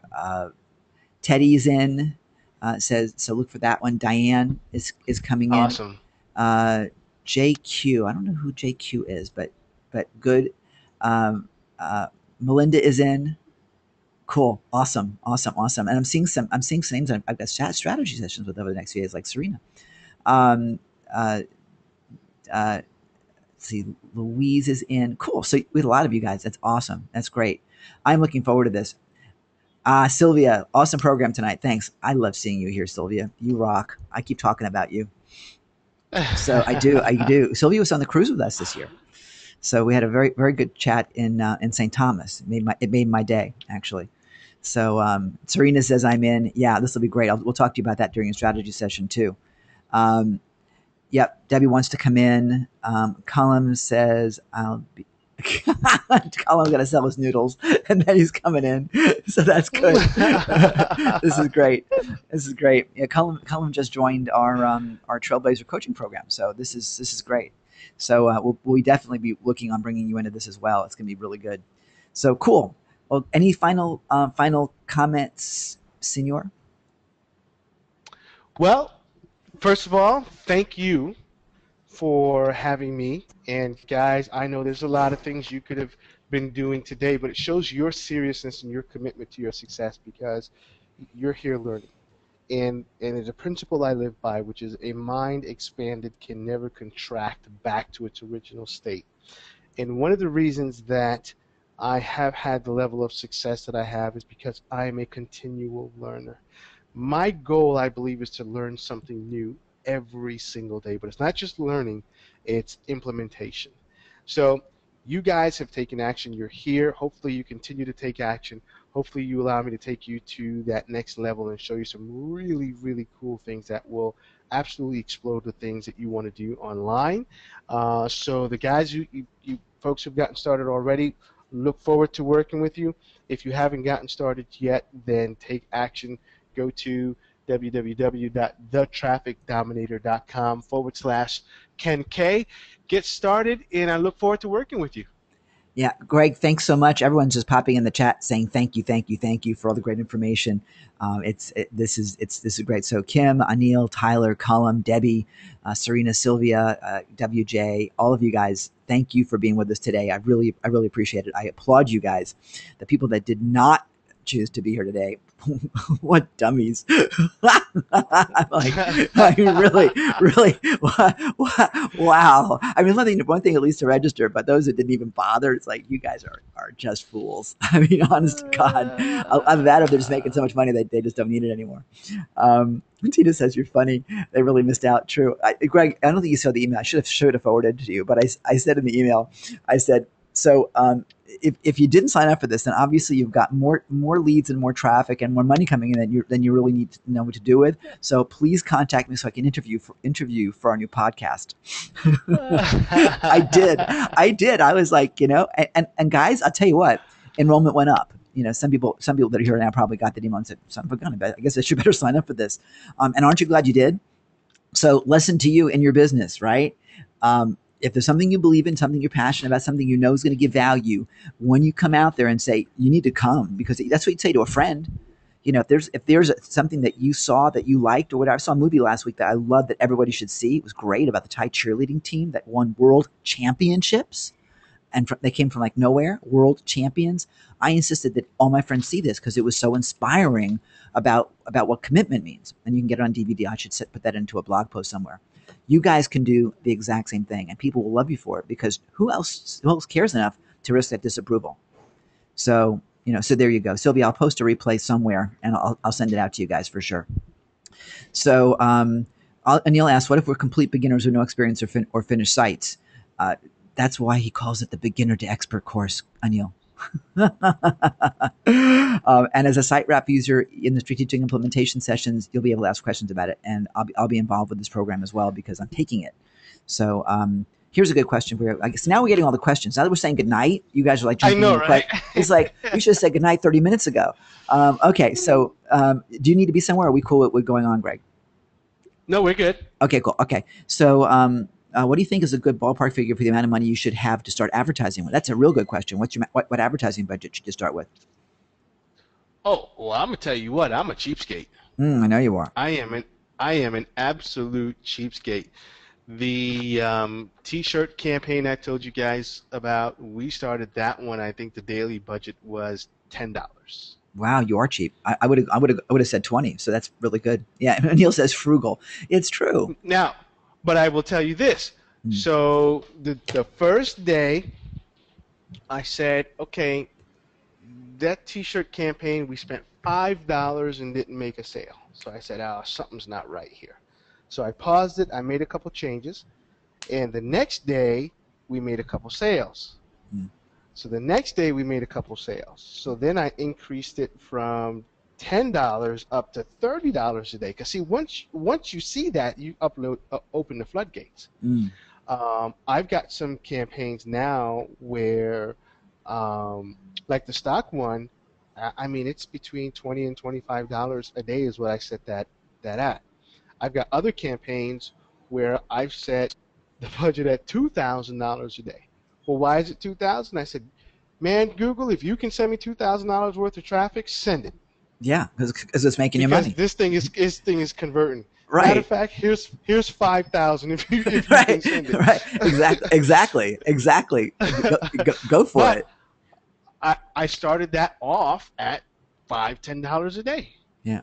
Teddy's in. Says so. Look for that one. Diane is coming in. Awesome. JQ. I don't know who JQ is, but good. Um, Melinda is in. Cool. Awesome. And I'm seeing some names. I've got strategy sessions with over the next few days, like Serena. Um, uh, let's see, Louise is in. Cool. So we had a lot of you guys. That's awesome. That's great. I'm looking forward to this. Sylvia, awesome program tonight. Thanks. I love seeing you here, Sylvia. You rock. I keep talking about you. So I do. Sylvia was on the cruise with us this year. So we had a very, very good chat in St. Thomas. It made my day, actually. So Serena says I'm in. Yeah, this will be great. We'll talk to you about that during a strategy session too. Yep, Debbie wants to come in. Cullum says I'll be. Colin's gonna sell his noodles, and then he's coming in, so that's good. This is great. This is great. Yeah, Colin just joined our Trailblazer coaching program, so this is great. So we'll definitely be looking on bringing you into this as well. It's gonna be really good. So cool. Well, any final comments, Senor? Well, first of all, thank you for having me. And guys, I know there's a lot of things you could have been doing today, but it shows your seriousness and your commitment to your success because you're here learning. And there's a principle I live by, which is a mind expanded can never contract back to its original state. And one of the reasons that I have had the level of success that I have is because I am a continual learner. My goal, I believe, is to learn something new every single day. But it's not just learning, it's implementation. So you guys have taken action. You're here. Hopefully you continue to take action. Hopefully you allow me to take you to that next level and show you some really, really cool things that will absolutely explode the things that you want to do online. So the guys, you folks who've gotten started already, look forward to working with you. If you haven't gotten started yet, then take action. Go to www.thetrafficdominator.com/Ken K. Get started, and I look forward to working with you. Yeah, Greg, thanks so much. Everyone's just popping in the chat saying thank you, thank you, thank you for all the great information. This is great. So Kim, Anil, Tyler, Cullum, Debbie, Serena, Sylvia, WJ, all of you guys, thank you for being with us today. I really appreciate it. I applaud you guys. The people that did not choose to be here today, what dummies. I'm like, I mean, really, wow. I mean, one thing at least to register, but those that didn't even bother, it's like, you guys are just fools. I mean, honest to God, either that or they're just making so much money that they just don't need it anymore. Tina says you're funny. They really missed out. True. Greg, I don't think you saw the email. I should have forwarded it to you, but I said in the email, I said, so if you didn't sign up for this, then obviously you've got more leads and more traffic and more money coming in than you really need to know what to do with. So please contact me so I can interview for our new podcast. I did. I was like, and guys, I'll tell you what, enrollment went up. Some people that are here now probably got that email and said, "Son of a gun, I guess I should better sign up for this." And aren't you glad you did? So lesson to you in your business, right? If there's something you believe in, something you're passionate about, something you know is going to give value, when you come out there and say you need to come, because that's what you'd say to a friend. If there's something that you saw that you liked or whatever. I saw a movie last week that I loved that everybody should see. It was great about the Thai cheerleading team that won world championships, and they came from like nowhere, world champions. I insisted that all my friends see this because it was so inspiring about what commitment means. And you can get it on DVD. I should put that into a blog post somewhere. You guys can do the exact same thing, and people will love you for it because who else cares enough to risk that disapproval? So there you go, Sylvia. I'll post a replay somewhere, and I'll send it out to you guys for sure. So Anil asked, "What if we're complete beginners with no experience or finished sites?" That's why he calls it the beginner to expert course, Anil. And as a site wrap user in the strategic implementation sessions, you'll be able to ask questions about it, and I'll be involved with this program as well because I'm taking it. So here's a good question for you. I guess now we're getting all the questions. Now that we're saying goodnight, you guys are like I jumping know, in. right? It's like we should have said goodnight 30 minutes ago. Okay, so do you need to be somewhere? Are we cool with going on, Greg? No, we're good. Okay, cool. Okay, so what do you think is a good ballpark figure for the amount of money you should have to start advertising with? That's a real good question. What advertising budget should you start with? Oh, well, I'm gonna tell you what. I'm a cheapskate. I know you are. I am an absolute cheapskate. The T-shirt campaign I told you guys about, we started that one. I think the daily budget was $10. Wow, you are cheap. I would have said 20. So that's really good. Yeah, Neil says frugal. It's true. Now, but I will tell you this. Mm, So the first day, I said, okay, that T-shirt campaign, we spent $5 and didn't make a sale. So I said, oh, something's not right here. So I paused it. I made a couple changes, and the next day we made a couple sales. mm, So the next day we made a couple sales. So then I increased it from $10 up to $30 a day. Because see, once you see that, you open the floodgates. mm. I've got some campaigns now where, like the stock one, I mean, it's between $20 and $25 a day is what I set that at. I've got other campaigns where I've set the budget at $2,000 a day. Well, why is it 2,000? I said, man, Google, if you can send me $2,000 worth of traffic, send it Yeah, because it's making you because money. this thing is converting. Matter of Right. fact, here's 5,000 if you can Right. send it. Right. Exactly. Go for But it. I started that off at $5-10 a day. Yeah.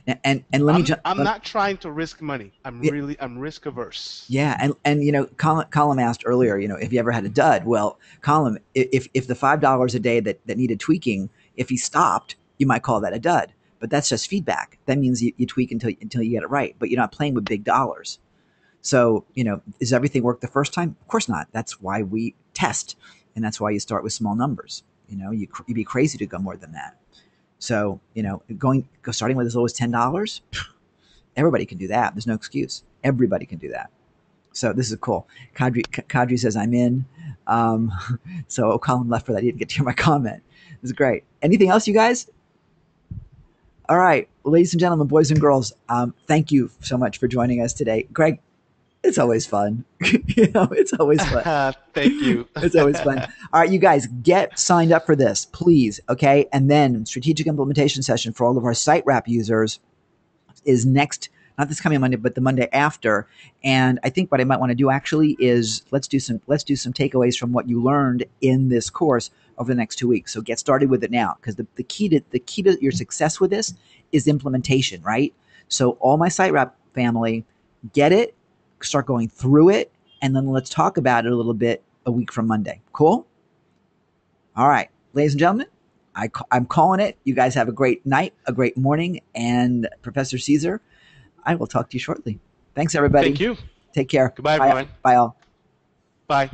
And let me I'm ju- I'm let, not trying to risk money. yeah, I'm risk averse. yeah, and Colin asked earlier, if you ever had a dud. Well, Colin, if the $5 a day that needed tweaking, if he stopped, you might call that a dud. But that's just feedback. That means you tweak until you get it right. But you're not playing with big dollars. So, does everything work the first time? Of course not. That's why we test, and that's why you start with small numbers. You'd be crazy to go more than that. So, starting with as low as $10, everybody can do that. There's no excuse. Everybody can do that. So this is cool. Kadri says I'm in. Um, so Colin left for that. He didn't get to hear my comment. This is great. Anything else, you guys? All right, ladies and gentlemen, boys and girls, thank you so much for joining us today. Greg, it's always fun. It's always fun. Thank you. It's always fun. All right, you guys, get signed up for this, please. Okay. And then strategic implementation session for all of our site wrap users is next, not this coming Monday, but the Monday after. And I think what I might want to do actually is let's do some takeaways from what you learned in this course over the next 2 weeks. So get started with it now, because the key to your success with this is implementation, right? So all my site rep family, get it, start going through it, and then let's talk about it a little bit a week from Monday. Cool? All right, ladies and gentlemen, I'm calling it. You guys have a great night, a great morning, and Professor Cesar, I will talk to you shortly. Thanks, Thank everybody. you. Take care. Goodbye, Bye, everyone. bye all. Bye.